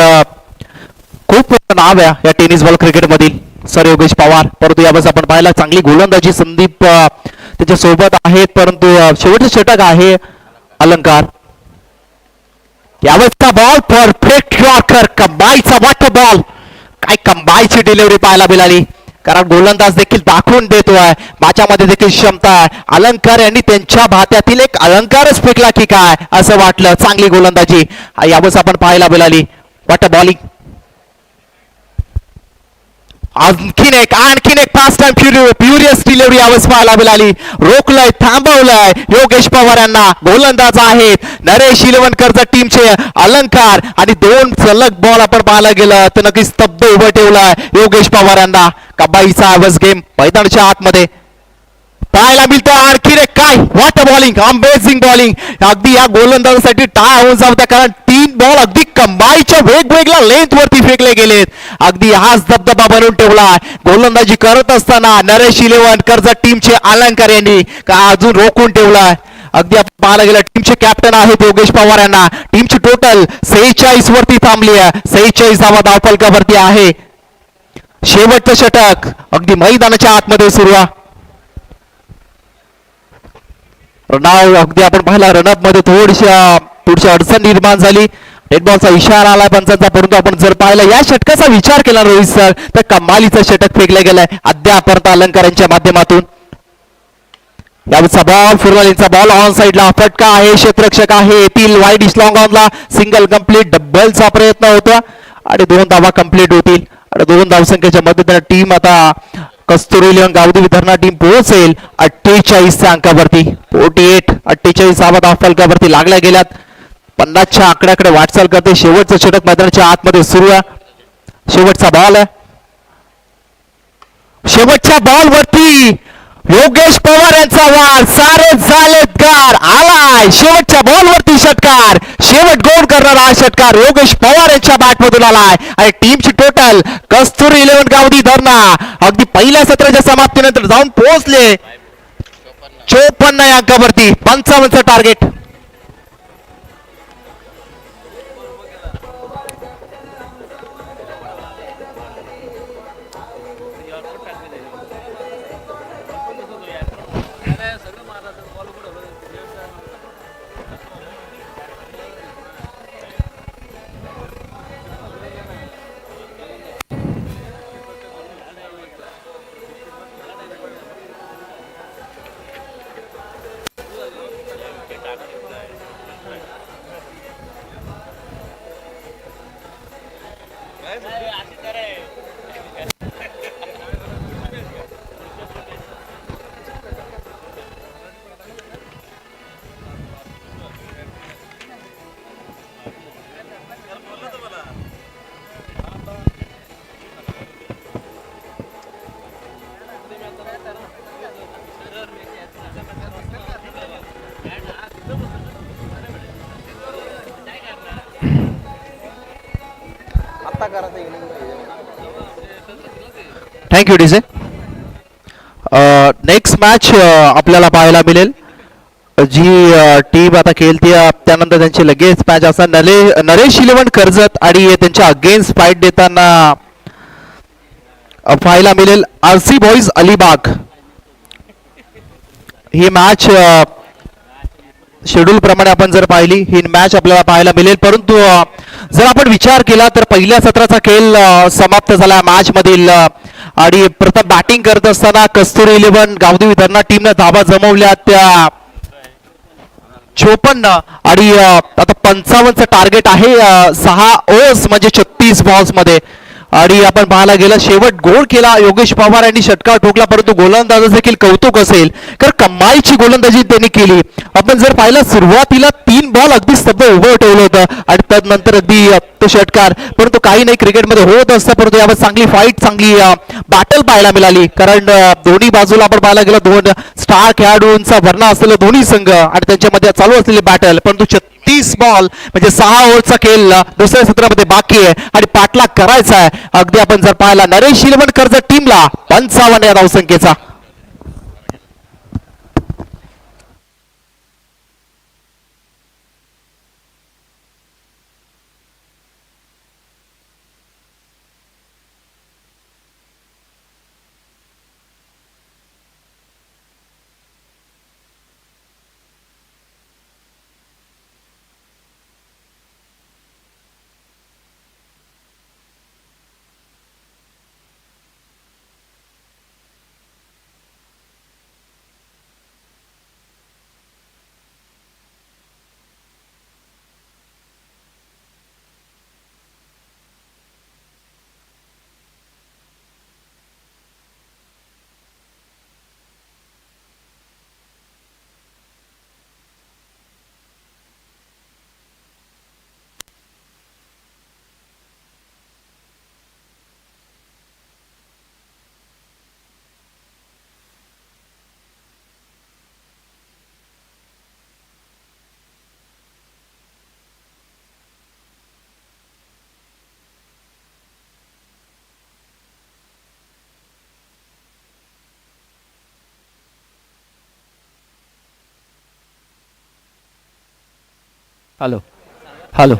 खूप नाव आहे या टेनिस बॉल क्रिकेटमधील सर योगेश पवार. परंतु यावेळेस आपण पाहिला चांगली गोलंदाजी संदीप त्याच्या सोबत आहेत, परंतु शेवटचं षटक आहे अलंकार. यावेळेसचा बॉल परफेक्ट यॉर्कर, कंबाईचा वाट बॉल, काय कंबाईची डिलिव्हरी पाहायला मिळाली, कारण गोलंदाज देखील दाखवून देतोय माझ्यामध्ये देखील क्षमता आहे. अलंकार यांनी त्यांच्या भात्यातील एक अलंकारच फेकला की काय असं वाटलं. चांगली गोलंदाजी यावेळेस आपण पाहायला मिळाली. वाट बॉलिंग, आणखीन एक फास्ट अँड फ्युरियस डिलिव्हरी यावेळेस पाहायला मिळाली. रोखलंय, थांबवलंय योगेश पवार यांना. गोलंदाज आहेत नरेश इलेव्हन कर्जत टीमचे अलंकार, आणि 2 सलग बॉल आपण पाहायला गेलं तर नक्कीच स्तब्ध उभं ठेवलाय योगेश पवार यांना. कबाईचा आवाज गेम मैदानाच्या आतमध्ये पाहायला मिळतो. आणखीन एक काय व्हॉट बॉलिंग, अमेझिंग बॉलिंग. अगदी या गोलंदाजासाठी टाळ होऊन जाऊ द्या, कारण 3 बॉल अगदी कंबाईच्या वेगवेगळ्या लेंथ वरती फेकले गेलेत. अगदी हाच धबधबा बनवून ठेवला गोलंदाजी करत असताना नरेश इलेव्हन कर्जत टीमचे अलंकार यांनी का अजून रोखून ठेवलाय. अगदी आपण पाहायला गेलं टीमचे कॅप्टन आहेत योगेश पवार यांना. टीमची टोटल 46 वरती थांबली आहे. 46 धावा धावफलकावरती आहे. शेवटचं षटक अगदी मैदानाच्या आतमध्ये सुरू आहे. रनआउट अगदी आपण पाहिला रनअप मध्ये थोडीशी अडचण निर्माण झाली. रेड बॉलचा इशारा आला पंचांचा, परंतु आपण जर पाहिला या षटकाचा विचार केला रोहित सर तर कमालीचं षटक फेकलं गेलंय अद्यापर्यंत अलंकार यांच्या माध्यमातून. यावेळेचा बॉल फुरवालींचा बॉल ऑन साइडला फटका आहे, क्षेत्ररक्षक आहे, येथील वाईड लॉंग ऑनला सिंगल कंप्लीट, डबलचा प्रयत्न होता आणि 2 धावा कंप्लीट होतील आणि 2 धावसंख्येच्या मदतीने टीम आता कस्तुरी इलेव्हन गावदेवी धरणा टीम पोहोचेल 48च्या अंकावरती. 48 धावा फलकावरती लागल्या गेल्यात. 50च्या आकड्याकडे वाटचाल करते. शेवटचं षटक मैदानाच्या आतमध्ये सुरू आहे. शेवटचा बॉल आहे. शेवटच्या बॉल वरती योगेश पवार यांचा वार, सारे झालेत गार, आलाय शेवटच्या बॉल वरती षटकार, शेवट गोल करणारा हा षटकार योगेश पवार यांच्या बॅट मधून आलाय आणि टीमची टोटल कस्तुरी इलेव्हन गावदी धरणा अगदी पहिल्या सत्राच्या समाप्तीनंतर जाऊन पोहोचले 54 या अंकावरती. 55चं टार्गेट. आता करायचं थँक्यू डीजे. नेक्स्ट मॅच आपल्याला पाहायला मिळेल जी टीम आता खेळते त्यानंतर त्यांची लगेच मॅच असणार नरेश इलेव्हन कर्जत आणि त्यांच्या अगेन्स्ट फाईट देताना पाहायला मिळेल आरसी बॉईज अलिबाग. ही मॅच शेड्यूल प्रमाणे आपण जर पाहिली ही मॅच आपल्याला पाहायला मिळेल, परंतु जर आपण विचार केला तर पहिल्या सत्राचा खेळ समाप्त झाला मॅच मधील आणि प्रथम बॅटिंग करत असताना कस्तुरी इलेव्हन गावदेवी धरणा टीमने धावा जमवल्या त्या 54 आणि आता 55चं टार्गेट आहे 6 ओव्हर्स म्हणजे 36 बॉल्स मध्ये. आणि आपण पाहायला गेलं शेवट गोल केला योगेश पवार यांनी षटकार ठोकला, परंतु गोलंदाज देखील कौतुक असेल कारण कमालीची गोलंदाजी त्यांनी केली. आपण जर पाहिलं सुरुवातीला 3 बॉल अगदी स्तब्ध उभं ठेवलं होतं आणि त्यानंतर अगदी तो षटकार, परंतु काही नाही क्रिकेटमध्ये होत असतं. परंतु यावर चांगली फाईट चांगली बॅटल पाहायला मिळाली कारण दोन्ही बाजूला आपण पाहायला गेलं 2 स्टार खेळाडूंचा भरणा असलेला दोन्ही संघ आणि त्यांच्यामध्ये चालू असलेली बॅटल, परंतु 36 बॉल म्हणजे 6 ओव्हरचा खेळ दुसऱ्या सत्रामध्ये बाकी आहे आणि पाठलाग करायचा आहे. अगदी आपण जर पाहिला नरेश इलेव्हन कर्जत टीमला 55 या धावसंख्येचा. Hello hello.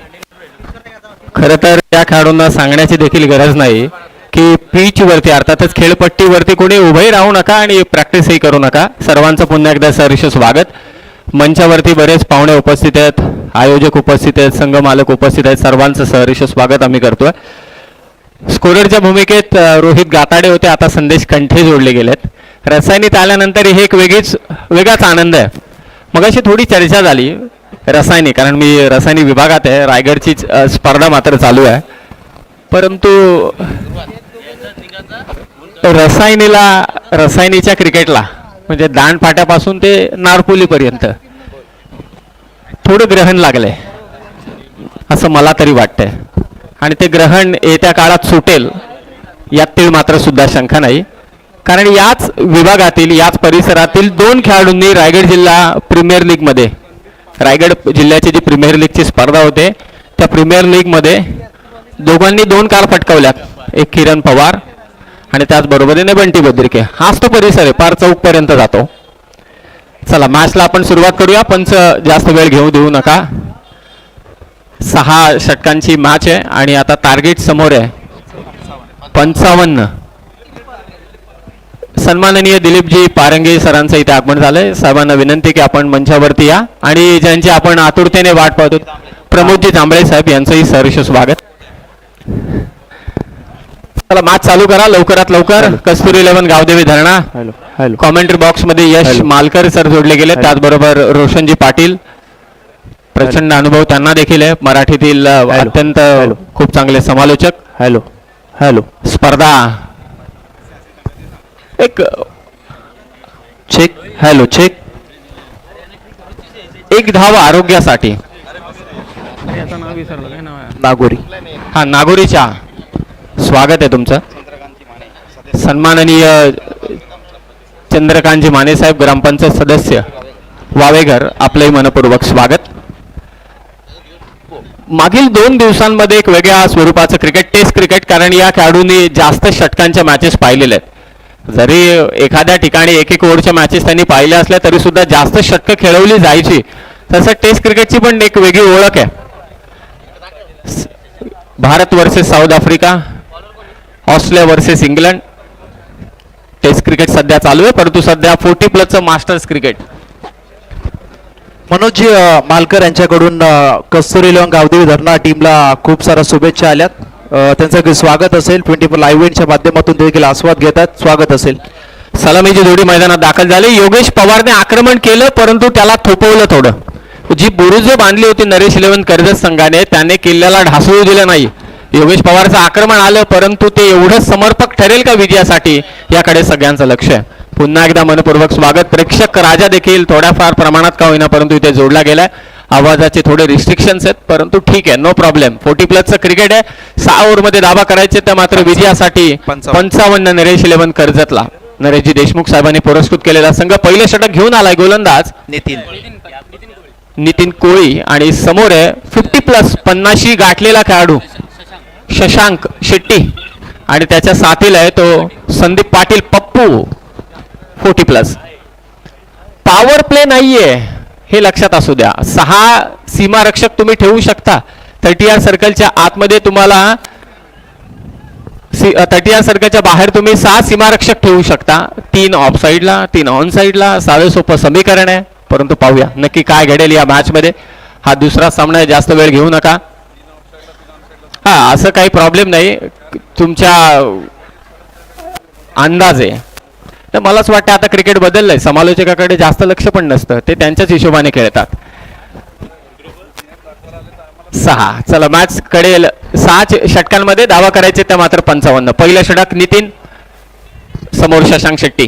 खरं तर या खेळाडूंना सांगण्याची देखील गरज नाही की पिच वरती अर्थातच खेळपट्टीवरती कोणी उभे राहू नका आणि प्रॅक्टिसही करू नका. सर्वांचं पुन्हा एकदा सहर्ष स्वागत. मंचावरती बरेच पाहुणे उपस्थित आहेत, आयोजक उपस्थित आहेत, संघ मालक उपस्थित आहेत, सर्वांचं सहर्ष स्वागत आम्ही करतोय. स्कोररच्या भूमिकेत रोहित गाताडे होते, आता संदेश कंठे जोडले गेलेत. रसायनीत आल्यानंतर हे एक वेगळाच आनंद आहे. मग अशी थोडी चर्चा झाली रसायनी, कारण मी रसायनी विभागात आहे. रायगडची स्पर्धा मात्र चालू आहे, परंतु रसायनीच्या क्रिकेटला म्हणजे दांडपाट्यापासून ते नारपोलीपर्यंत थोडं ग्रहण लागलंय असं मला तरी वाटतंय. आणि ते ग्रहण येत्या काळात सुटेल यात तीळ मात्र सुद्धा शंका नाही. कारण याच विभागातील याच परिसरातील 2 खेळाडूंनी रायगड जिल्हा प्रीमियर लीगमध्ये, रायगड जिल्ह्याची जी प्रीमियर लीगची स्पर्धा होते त्या प्रीमियर लीगमध्ये दोघांनी 2 कार पटकावल्यात. एक किरण पवार आणि त्याचबरोबरीने बंटी बद्रिके. हाच तो परिसर आहे, पार चौकपर्यंत जातो. चला मॅचला आपण सुरुवात करूया. पंच जास्त वेळ घेऊ देऊ नका. 6 षटकांची मॅच आहे आणि आता टार्गेट समोर आहे 55. सन्माननीय दिलीपजी पारंगे सरांचं इथे आगमन झालंय. साहेबांना विनंती की आपण मंचावरती या आणि ज्यांची आपण आतुरतेने वाट पाहतो प्रमोदजी जांभळे साहेब यांचंही सहर्ष स्वागत. चला मॅच चालू करा लवकरात लवकर. कस्तुरी 11 गावदेवी धरणा. हॅलो कॉमेंट्री बॉक्स मध्ये यश मालकर सर जोडले गेले, त्याचबरोबर रोशनजी पाटील. प्रचंड अनुभव त्यांना देखील आहे. मराठीतील अत्यंत खूप चांगले समालोचक. हॅलो स्पर्धा एक चेक. Hello check. एक धाव आरोग्यासाठी. नागोरी. हा नागोरीच्या स्वागत आहे तुमचं. सन्माननीय चंद्रकांतजी माने साहेब ग्रामपंचायत सदस्य वावेघर, आपलंही मनपूर्वक स्वागत. मागील 2 दिवसांमध्ये एक वेगळ्या स्वरूपाचं क्रिकेट, टेस्ट क्रिकेट, कारण या खेळाडूंनी जास्त षटकांच्या मॅचेस पाहिलेल्या आहेत. जरी एखाद्या ठिकाणी 1-1 ओव्हरच्या मॅचेस त्यांनी पाहिल्या असल्या तरी सुद्धा जास्त षटकं खेळवली जायची. तसं टेस्ट क्रिकेटची पण एक वेगळी ओळख आहे. Bharat versus South Africa, Australia versus England test cricket सध्या चालू आहे, परंतु सध्या 40+ मास्टर्स क्रिकेट. मनोज मालकर यांच्याकडून कस्तुरी 11 गावदेवी धरणा टीमला खूप साऱ्या शुभेच्छा आल्यात. त्यांचं स्वागत असेल. 24 लाईव्ह इव्हेंटच्या माध्यमातून देखील आस्वाद घेतात. स्वागत असेल. सलामीची जोडी मैदानात दाखल झाली. योगेश पवारने आक्रमण केलं परंतु त्याला थोपवलं थोडं. जी बुरुज बांधली होती नरेश 11 कर्जत संघाने त्याने किल्ल्याला ढासळू दिलं नाही. योगेश पवारचं आक्रमण आलं परंतु ते एवढं समर्पक ठरेल का विजयासाठी याकडे सगळ्यांचं लक्ष आहे. पुन्हा एकदा मनपूर्वक स्वागत. प्रेक्षक राजा देखील थोड्याफार प्रमाणात का होईना परंतु इथे जोडला गेलाय. आवाजाचे थोडे रिस्ट्रिक्शन्स आहेत परंतु ठीक आहे, नो प्रॉब्लेम. 40+ क्रिकेट आहे. 6 ओव्हरमध्ये धावा करायचे तर मात्र विजयासाठी 55 नरेश 11 कर्जतला नरेशजी देशमुख साहेबांनी पुरस्कृत केलेला संघ. पहिलं षटक घेऊन आलाय गोलंदाज नितीन कोळी आणि समोर आहे 50+ 50 गाठलेला खेळाडू शशांक शेट्टी आणि त्याच्या साथीला आहे तो संदीप पाटील पप्पू 40+. पॉवर प्ले नाहीये हे लक्षात असू द्या. 6 सीमारक्षक तुम्ही ठेवू शकता. 30 सर्कलच्या आतमध्ये तुम्हाला 30 सर्कलच्या बाहेर तुम्ही 6 सीमारक्षक ठेवू शकता. 3 ऑफ साईडला 3 ऑन साईडला. साधं सोपं समीकरण आहे, परंतु पाहूया नक्की काय घडेल या मॅच मध्ये. हा दुसरा सामना आहे, जास्त वेळ घेऊ नका. हा असं काही प्रॉब्लेम नाही, तुमच्या अंदाजे. तर मलाच वाटतं आता क्रिकेट बदललंय, समालोचकाकडे जास्त लक्ष पण नसतं, ते त्यांच्याच हिशोबाने खेळतात. 6 चला मॅच कडेल. 6 षटकांमध्ये धावा करायचे त्या मात्र 55. पहिलं षटक नितीन, समोर शशांक शेट्टी.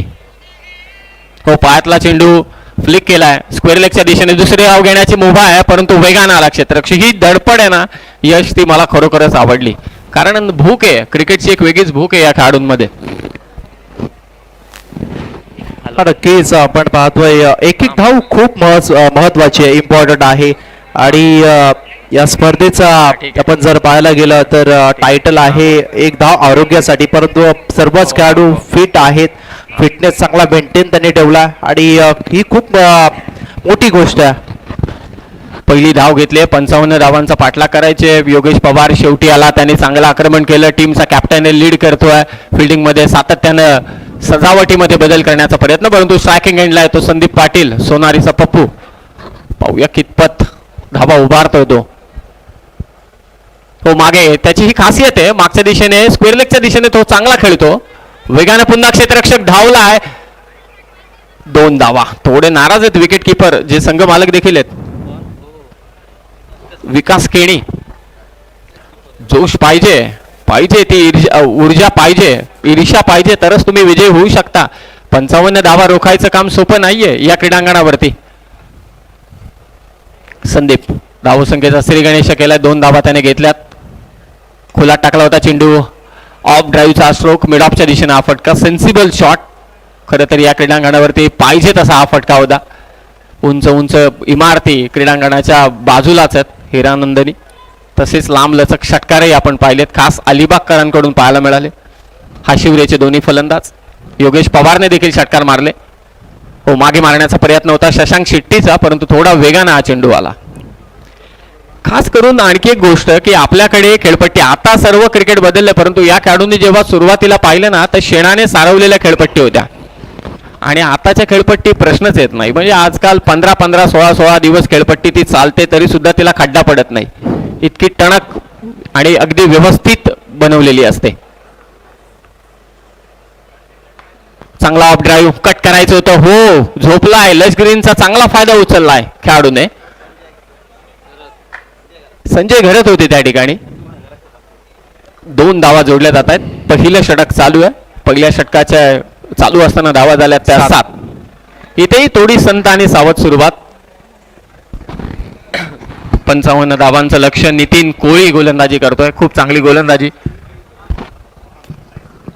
हो पायातला चेंडू फ्लिक केलाय स्क्वेअर लेगच्या दिशेने. दुसरे धाव घेण्याची मुभा आहे परंतु वेगानं आला क्षेत्ररक्षक. ही धडपड आहे ना यश, ती मला खरोखरच आवडली. कारण भूक आहे क्रिकेटची, एक वेगळीच भूक आहे या खेळाडूंमध्ये. नक्कीच आपण पाहतोय एक धाव खूप महत्वाची आहे, इम्पॉर्टंट आहे. आणि या स्पर्धेचा आपण जर पाहायला गेलं तर टायटल आहे 1 धाव आरोग्यासाठी, परंतु सर्वच खेळाडू फिट आहेत. फिटनेस चांगला मेंटेन त्यांनी ठेवला आणि ही खूप मोठी गोष्ट आहे. पहिली धाव घेतली. 55 धावांचा पाठलाग करायचे. योगेश पवार शेवटी आला, त्याने चांगलं आक्रमण केलं. टीमचा कॅप्टन लीड करतोय. फिल्डिंग मध्ये सातत्यानं सजावटीमध्ये बदल करण्याचा प्रयत्न, परंतु स्ट्रायकिंग एंडला आहे तो संदीप पाटील सोनारीचा पप्पू. पाहूया कितपत धावा उभारतोय तो. तो मागे त्याची ही खासियत आहे, मागच्या दिशेने स्क्वेअर लेगच्या दिशेने तो चांगला खेळतो. वेगाने पुन्हा क्षेत्ररक्षक धावलाय 2 धावा. थोडे नाराज आहेत विकेट किपर जे संघ मालक देखील आहेत. विकास केणी. जोश पाहिजे, पाहिजे ती ऊर्जा पाहिजे, ईर्ष्या पाहिजे तरच तुम्ही विजयी होऊ शकता. 55 धावा रोखायचं काम सोपं नाहीये या क्रीडांगणावरती. संदीप धावसंख्येचा श्री गणेश केलाय. 2 धावा त्याने घेतल्यात. खुला टाकला होता चेंडू. ऑफ ड्राईव्हचा स्ट्रोक मिड ऑफच्या दिशेने हा फटका. Sensible shot. खरं तर या क्रीडांगणावरती पाहिजे तसा हा फटका होता. उंच उंच इमारती क्रीडांगणाच्या बाजूलाच आहेत हिरानंदनी. तसेच लांब लचक षटकारही आपण पाहिलेत, खास अलिबागकरांकडून पाहायला मिळाले. हा शिवरेचे दोन्ही फलंदाज. योगेश पवारने देखील षटकार मारले. हो, मागे मारण्याचा प्रयत्न होता शशांक शेट्टीचा, परंतु थोडा वेगाने हा चेंडू आला. खास करून आणखी एक गोष्ट की आपल्याकडे खेळपट्टी, आता सर्व क्रिकेट बदलले, परंतु या खेळाडूंनी जेव्हा सुरुवातीला पाहिलं ना तर शेणाने सारवलेल्या खेळपट्टी होत्या आणि आताच्या खेळपट्टी प्रश्नच येत नाही. म्हणजे आजकाल 15-15, 16-16 दिवस खेळपट्टी ती चालते तरी सुद्धा तिला खड्डा पडत नाही. इतकी टणक आणि अगदी व्यवस्थित बनवलेली असते. चांगला ऑफ ड्राईव्ह कट करायचं होतं. हो, झोपलाय. लश ग्रीनचा चांगला फायदा उचललाय खेळाडूने. संजय घरत होते त्या ठिकाणी. 2 धावा जोडल्या जात आहेत. पहिलं षटक चालू आहे. पहिल्या षटकाच्या चालू असताना धावा झाल्या त्या 7. इथेही थोडी संत आणि सावध सुरुवात. 55 धावांचं लक्ष. नितीन कोळी गोलंदाजी करतोय. खूप चांगली गोलंदाजी.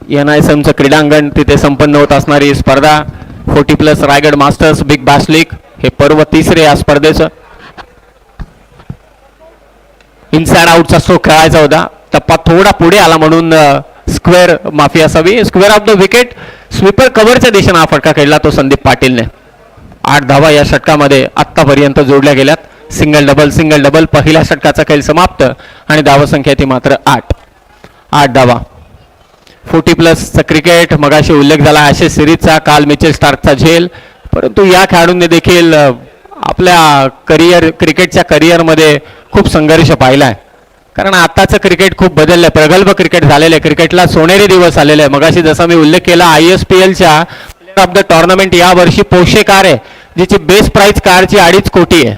NISMचं क्रीडांगण तिथे संपन्न होत असणारी स्पर्धा 40+ Raigad masters big Bash league हे पर्व 3रे या स्पर्धेचं. इनसाइड आउटचा स्ट्रोक खेळायचा होता. टप्पा थोडा पुढे आला म्हणून स्क्वेअर माफी असावी. Square off the wicket. Sweeper कव्हरच्या दिशेने हा फटका खेळला तो संदीप पाटीलने. 8 धावा या षटकामध्ये आत्तापर्यंत जोडल्या गेल्यात. Single double single double. पहिल्या षटकाचा खेळ समाप्त आणि धावसंख्या ती मात्र 8 धावा. 40+ क्रिकेट मगाशी उल्लेख झाला ॲशेस सिरीजचा. काल मिचेल स्टार्कचा झेल. परंतु या खेळाडूंनी देखील आपल्या क्रिकेटच्या करिअरमध्ये खूप संघर्ष पाहिला आहे. कारण आताचं क्रिकेट खूप बदललंय. प्रगल्भ क्रिकेट झालेलं आहे. क्रिकेटला सोनेरी दिवस आलेले आहे. मगाशी जसा मी उल्लेख केला ISPLच्या प्लेअर ऑफ द टुर्नामेंट यावर्षी पोशे कार आहे जिची बेस प्राइस कारची 2.5 कोटी आहे.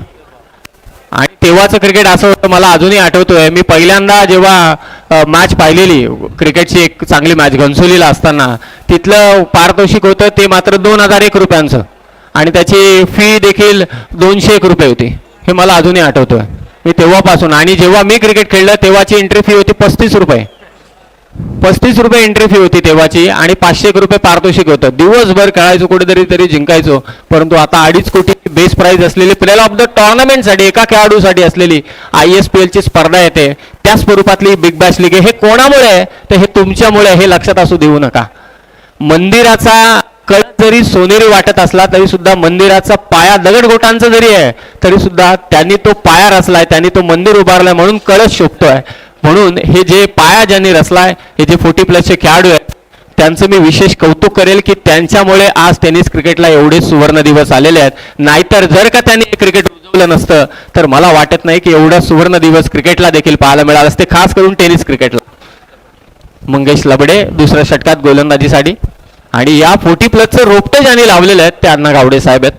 आणि तेव्हाचं क्रिकेट असं होतं, मला अजूनही आठवतोय. मी पहिल्यांदा जेव्हा मॅच पाहिलेली क्रिकेटची, एक चांगली मॅच घनसोलीला असताना, तिथलं पारितोषिक होतं ते मात्र 2001 रुपयांचं आणि त्याची फी देखील 201 रुपये होती. हे मला अजूनही आठवतोय. मी तेव्हापासून, आणि जेव्हा मी क्रिकेट खेळलं तेव्हाची एंट्री फी होती 35 रुपये. 35 रुपये एंट्री फी होती तेव्हाची आणि 500 रुपये पारितोषिक होतं. दिवसभर खेळायचो, कुठेतरी तरी जिंकायचो. परंतु आता 2.5 कोटी बेस प्राइज असलेली प्लेअर ऑफ द टुर्नामेंटसाठी एका खेळाडूसाठी असलेली ISPLची स्पर्धा येते. त्या स्वरूपातली बिग बॅश लीग हे कोणामुळे आहे तर हे तुमच्यामुळे. हे लक्षात असू देऊ नका. मंदिराचा कळस जरी सोनेरी वाटत असला तरी सुद्धा मंदिराचा पाया दगडगोटांचा जरी आहे तरी सुद्धा त्यांनी तो पाया रचलाय, त्यांनी तो मंदिर उभारलाय म्हणून कळस शोभतोय. म्हणून हे जे पाया ज्यांनी रचलाय, हे जे 40+ खेळाडू आहेत त्यांचं मी विशेष कौतुक करेल की त्यांच्यामुळे आज टेनिस क्रिकेटला एवढे सुवर्ण दिवस आलेले आहेत. नाहीतर जर का त्यांनी क्रिकेट रुजवलं नसतं तर मला वाटत नाही की एवढा सुवर्ण दिवस क्रिकेटला देखील पाहायला मिळाले असते, खास करून टेनिस क्रिकेटला. मंगेश लबडे दुसऱ्या षटकात गोलंदाजीसाठी. आणि या 40+चं रोपटे ज्यांनी लावलेले आहेत ते अण्णा गावडे साहेब आहेत.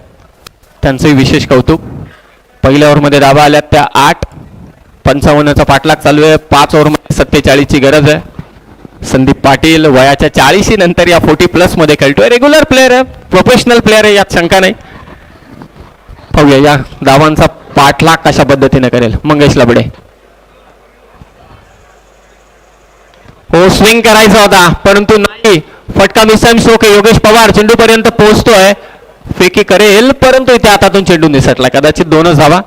त्यांचंही विशेष कौतुक. पहिल्या ओव्हरमध्ये धावा आल्यात त्या 8. 55चा पाठलाग चालू आहे. 5 ओव्हरमध्ये 47ची गरज आहे. संदीप पाटील वयाच्या 40 नंतर या 40+ मध्ये खेळतोय. रेग्युलर प्लेअर आहे, प्रोफेशनल प्लेअर आहे, यात शंका नाही. पाहूया या धावांचा पाठलाग कशा पद्धतीने करेल मंगेश लबडे. हो, स्विंग करायचा होता परंतु नाही. फटका मिसम स्ट्रोक. योगेश पवार चेंडूपर्यंत पोहोचतोय. फेकी करेल परंतु इथे हातातून चेंडू निसटला. कदाचित 2च धावा.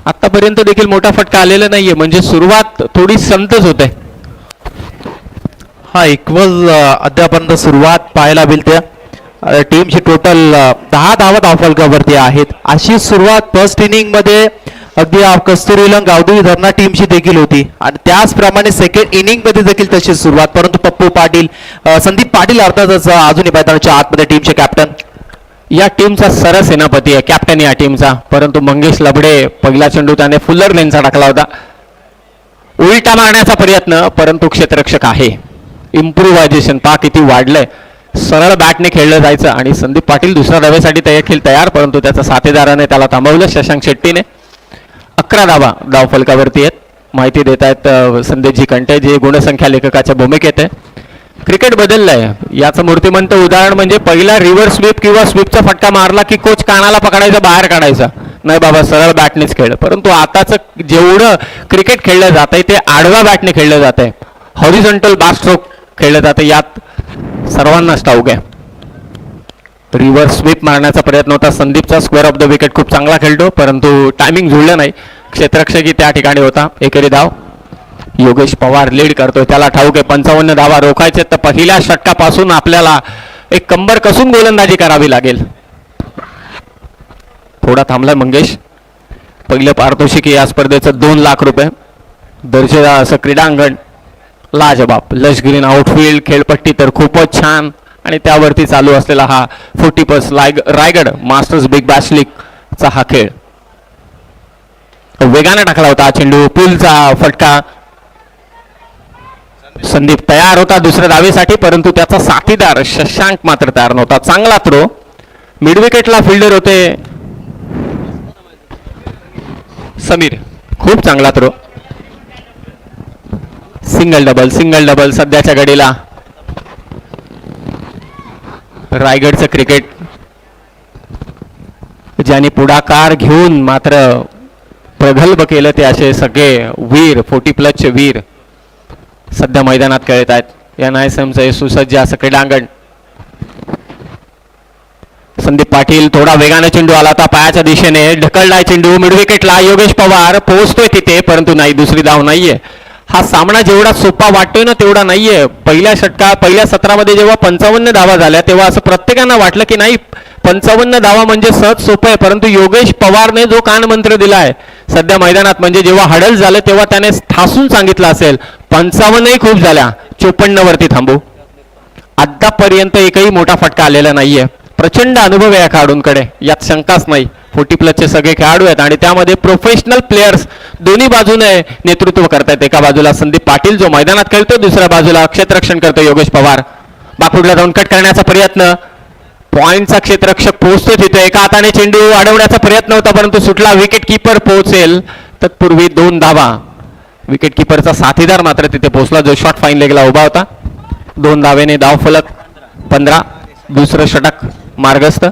आतापर्यंत देखील मोठा फटका आलेला नाहीये, म्हणजे सुरुवात थोडी संतच होते. हा इक्वल अद्यापर्यंत सुरुवात पाहायला मिळते. टीमची टोटल 10 धावा धावफलकावरती आहेत. अशी सुरुवात फर्स्ट इनिंग मध्ये अगदी कस्तुरीलन गावदेवी धरणा टीमची देखील होती आणि त्याचप्रमाणे सेकंड इनिंग मध्ये देखील तशी सुरुवात. परंतु पप्पू पाटील, संदीप पाटील अर्थातच अजूनही मैदानाच्या आतमध्ये टीमचे कॅप्टन, या टीमचा सरसेनापती आहे, कॅप्टन या टीमचा. परंतु मंगेश लबडे पहिला चेंडू त्याने फुल्लर लेनचा टाकला होता. उलटा मारण्याचा प्रयत्न, परंतु क्षेत्ररक्षक आहे. इम्प्रुव्हायझेशन पहा किती वाढलंय. सरळ बॅटने खेळलं जायचं आणि संदीप पाटील दुसऱ्या धावेसाठी देखील तयार, परंतु त्याच्या साथीदाराने त्याला थांबवलं शशांक शेट्टीने. 11 धावा धावफलकावरती आहेत. माहिती देत आहेत संदेशजी कंटे, जे गुणसंख्या लेखकाच्या भूमिकेत आहे. क्रिकेट बदललंय याचं मूर्तिमंत उदाहरण म्हणजे पहिला रिव्हर्स स्वीप किंवा स्वीपचा फटका मारला की कोच कानाला पकडायचा, बाहेर काढायचा, नाही बाबा सरळ बॅटनेच खेळ. परंतु आताचं जेवढं क्रिकेट खेळलं जात आहे ते आडवा बॅटने खेळलं जात आहे, हॉरिझॉन्टल बार स्ट्रोक खेळलं जातं. यात सर्वांनाच ठाऊक आहे. रिव्हर्स स्वीप मारण्याचा प्रयत्न होता संदीपचा. स्क्वेअर ऑफ द विकेट खूप चांगला खेळतो, परंतु टायमिंग जुळलं नाही. क्षेत्ररक्षकही त्या ठिकाणी होता. एकेरी धाव. योगेश पवार लीड करतोय, त्याला ठाऊक आहे 55 धावा रोखायचे तर पहिल्या षटकापासून आपल्याला एक कंबर कसून गोलंदाजी करावी लागेल. थोडा थांबलाय मंगेश. पहिलं पारितोषिक या स्पर्धेचं 2 लाख रुपये. दर्जेदार असं क्रीडांगण, लाजबाब लश ग्रीन आउटफील्ड, खेळपट्टी तर खूपच छान आणि त्यावरती चालू असलेला हा 40+ रायगड मास्टर्स बिग बॅश लीगचा हा खेळ. वेगाने टाकला होता चेंडू, पुलचा फटका. संदीप तयार होता दुसऱ्या धावेसाठी, परंतु त्याचा साथीदार शशांक मात्र तयार नव्हता. चांगला थ्रो. मिड विकेटला फिल्डर होते समीर, खूप चांगला थ्रो. सिंगल डबल सध्याच्या घडीला रायगडचं क्रिकेट ज्यांनी पुढाकार घेऊन मात्र प्रगल्भ केलं ते असे सगळे वीर, 40+ वीर सध्या मैदानात खेळत आहेत. NISMचं हे सुसज्ज असं क्रीडांगण. संदीप पाटील थोडा वेगाने चेंडू आला होता पायाच्या दिशेने, ढकललाय चेंडू मिड विकेटला. योगेश पवार पोहोचतोय तिथे, परंतु नाही, दुसरी धाव नाहीये. हा सामना जेवढा सोपा वाटतोय ना तेवढा नाहीये. पहिल्या सत्रामध्ये जेव्हा 55 धावा झाल्या तेव्हा असं प्रत्येकानं वाटलं की नाही 55 धावा म्हणजे सहज सोपं आहे, परंतु योगेश पवारने जो कानमंत्र दिलाय सध्या मैदानात, म्हणजे जेव्हा हडल झालं तेव्हा त्याने ठासून सांगितलं असेल 55ही खूप झाल्या, 54 वरती थांबू. आतापर्यंत एकही मोठा फटका आलेला नाहीये. प्रचंड अनुभव आहे या खेळाडूंकडे, यात शंकाच नाही. 40+ सगळे खेळाडू आहेत आणि त्यामध्ये प्रोफेशनल प्लेयर्स दोन्ही बाजूने नेतृत्व करतायत. एका बाजूला संदीप पाटील जो मैदानात खेळतो, दुसऱ्या बाजूला क्षेत्ररक्षण करतो योगेश पवार. बाकुडला जाऊन कट करण्याचा प्रयत्न, पॉइंटचा क्षेत्ररक्षक पोहोचतो तिथे, एका हाताने चेंडू अडवण्याचा प्रयत्न होता परंतु सुटला. विकेट किपर पोहोचेल तत्पूर्वी 2 धावा. विकेट किपरचा साथीदार मात्र तिथे पोहोचला जो शॉर्ट फाईन लेगला उभा होता. 2 धावेने धाव फलक 15. दुसरं षटक मार्गस्थ.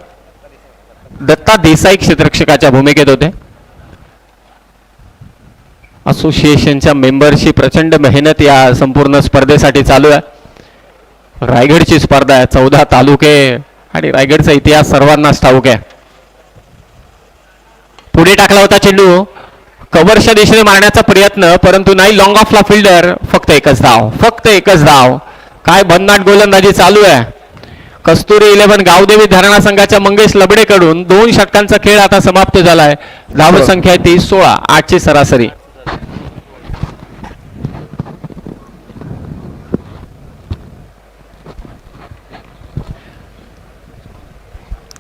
दत्ता देसाई क्षेत्ररक्षकाच्या भूमिकेत होते. असोसिएशनच्या मेंबरची प्रचंड मेहनत या संपूर्ण स्पर्धेसाठी चालू आहे. रायगडची स्पर्धा आहे, 14 तालुके आणि रायगडचा इतिहास सर्वांनाच ठाऊक आहे. पुढे टाकला होता चेंडू, कव्हरच्या दिशेने मारण्याचा प्रयत्न, परंतु नाही. लॉंग ऑफला फिल्डर. फक्त एकच धाव. काय भन्नाट गोलंदाजी चालू आहे. कस्तुरी 11 गावदेवी धरणा संघाच्या मंगेश लबडेकडून 2 षटकांचा खेळ आता समाप्त झालाय. धावसंख्या आहे ती 16, 8ची सरासरी.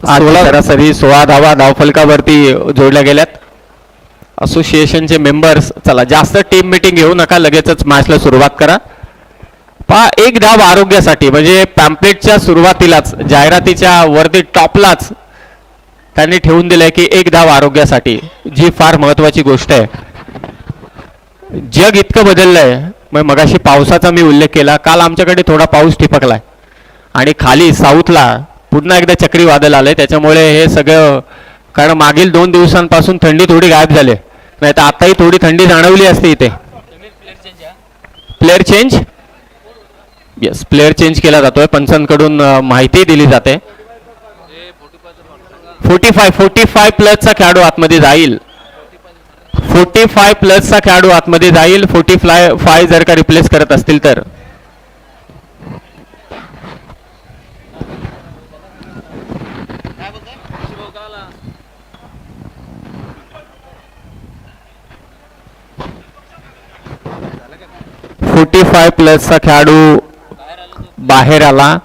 सरासरी 16 धावा धावफलकावरती जोडल्या गेल्यात. असोसिएशनचे मेंबर्स, चला जास्त टीम मीटिंग घेऊ नका, लगेचच मॅचला सुरुवात करा. एक धाव आरोग्यासाठी, म्हणजे पॅम्पलेटच्या सुरुवातीलाच जाहिरातीच्या वरती टॉपलाच त्यांनी ठेवून दिलंय की 1 धाव आरोग्यासाठी, जी फार महत्वाची गोष्ट आहे. जग इतकं बदललंय. मगाशी पावसाचा मी उल्लेख केला, काल आमच्याकडे थोडा पाऊस ठिपकलाय आणि खाली साऊथला पुन्हा एकदा चक्रीवादळ आलंय, त्याच्यामुळे हे सगळं, कारण मागील 2 दिवसांपासून थंडी थोडी गायब झाली, नाही तर आताही थोडी थंडी जाणवली असते इथे. Player change, yes, player change केला जातोय, पंचांकडून माहिती दिली जाते. 45+ खेळाडू आतमध्ये जाईल. 45+ खेळाडू आतमध्ये जाईल. 45 जर का रिप्लेस करत असतील तर. चा खेळाडू बाहेर आला.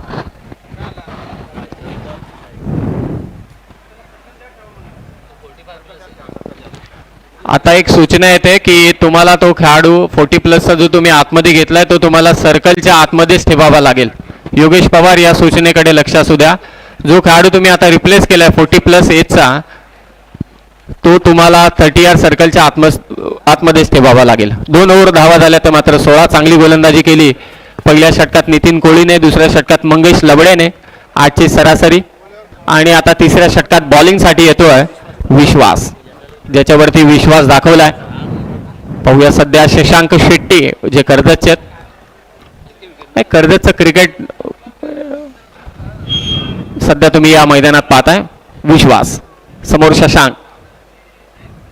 आता एक सूचना येते की तुम्हाला तो खेळाडू 40+ जो तुम्ही आतमध्ये घेतलाय तो तुम्हाला सर्कलच्या आतमध्येच ठेवावा लागेल. योगेश पवार या सूचनेकडे लक्ष असू द्या. जो खेळाडू तुम्ही आता रिप्लेस केलाय 40+ एजचा, तो तुम्हाला 30R सर्कलच्या आतमध्येच ठेवावा लागेल. 2 ओव्हर धावा झाल्या तर मात्र 16. चांगली गोलंदाजी केली पहिल्या षटकात नितीन कोळीने, दुसऱ्या षटकात मंगेश लबडेने. 8ची सरासरी. आणि आता तिसऱ्या षटकात बॉलिंगसाठी येतोय विश्वास, ज्याच्यावरती विश्वास दाखवलाय. पाहूया सध्या शशांक शेट्टी जे कर्जतचे आहेत. कर्जतचं क्रिकेट सध्या तुम्ही या मैदानात पाहताय. विश्वास समोर शशांक.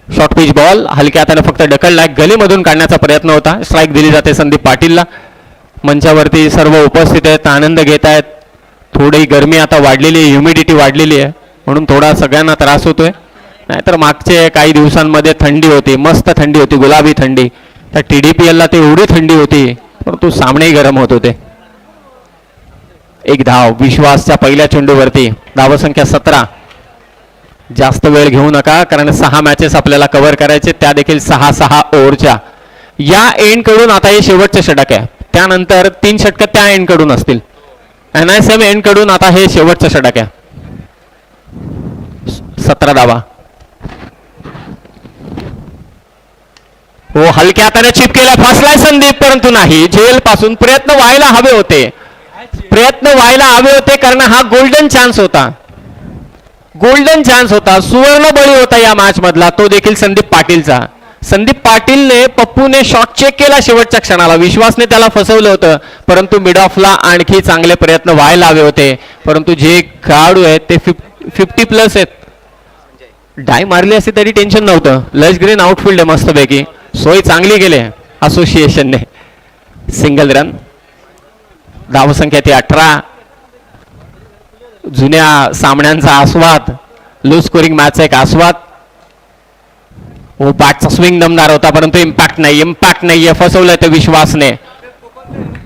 शॉर्ट पिच बॉल हलक्या हाताने फक्त ढकललाय, गलीमधून काढण्याचा प्रयत्न होता. स्ट्राईक दिली जाते संदीप पाटीलला. मंचावरती सर्व उपस्थित आहेत, आनंद घेत आहेत. थोडी गरमी आता वाढलेली आहे, ह्युमिडिटी वाढलेली आहे, म्हणून थोडा सगळ्यांना त्रास होतोय. नाहीतर मागचे काही दिवसांमध्ये थंडी होती, मस्त थंडी होती, गुलाबी थंडी. त्या TDPLला ते एवढी थंडी होती, परंतु सामनेही गरम होत होते. एक धाव विश्वासच्या पहिल्या चेंडूवरती. धावसंख्या 17. जास्त वेळ घेऊ नका, कारण 6 मॅचेस आपल्याला कव्हर करायचे, त्या देखील 6 ओव्हरच्या. या एंडकडून आता हे शेवटचे षटक आहे. त्यानंतर 3 षटक त्या एंडकडून असतील. NISM एंडकडून आता हे शेवटचं षटक आहे. 17 धावा. हो, हलक्या हाताने चिप केला, फसलाय संदीप, परंतु नाही. झेल पासून प्रयत्न व्हायला हवे होते, कारण हा गोल्डन चान्स होता. सुवर्ण बळी होता या मॅच मधला, तो देखील संदीप पाटीलचा. संदीप पाटीलने, पप्पूने शॉट चेक केला शेवटच्या क्षणाला. विश्वासने त्याला फसवलं होतं, परंतु मिड ऑफला आणखी चांगले प्रयत्न व्हायला हवे होते. परंतु जे खेळाडू आहेत ते 50+ आहेत. डाय मारली असती तरी टेन्शन नव्हतं. लश ग्रीन आउटफील्ड आहे मस्तपैकी, सोय चांगली गेले असोसिएशनने. Single run. धावसंख्या ती 18. जुन्या सामन्यांचा आस्वाद, लो स्कोरिंग मॅचचा एक आस्वाद. हो, बॅटचा स्विंग दमदार होता, परंतु इम्पॅक्ट नाहीये. फसवलंय ते विश्वासने.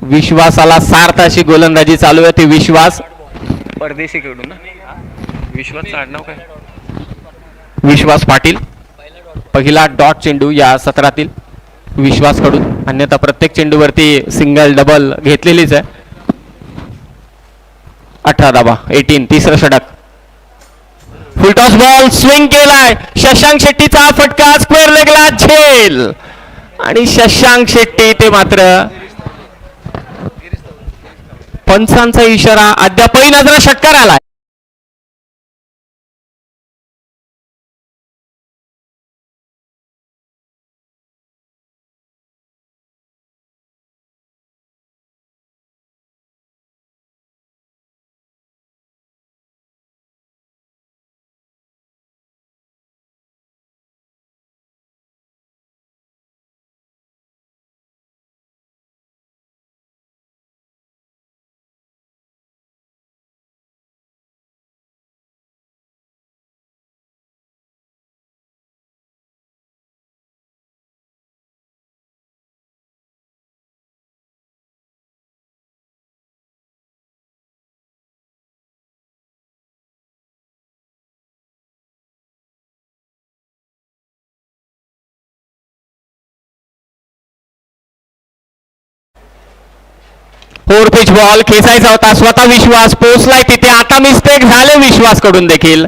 विश्वासाला सार्थ अशी गोलंदाजी चालू आहे. ती विश्वास परदेशी खेळून ना, विश्वासचं आडनाव काय? विश्वास पाटील. पहिला डॉट चेंडू या सत्रातील विश्वासकडून. अन्यथा प्रत्येक चेंडूवरती सिंगल डबल घेतलेलीच आहे. 18 धावा. 18. तिसरं षटक. फुलटॉस बॉल स्विंग केलाय. शशांक शेट्टीचा फटका स्क्वेअर लेगला, झेल. आणि शशांक शेट्टी ते मात्र पंचांचा इशारा अद्यापही नजरा षटकार आलाय. फोर पिच बॉल खेचायचा होता, स्वतः विश्वास पोचलाय तिथे. आता मिस्टेक झाले विश्वास कडून देखील.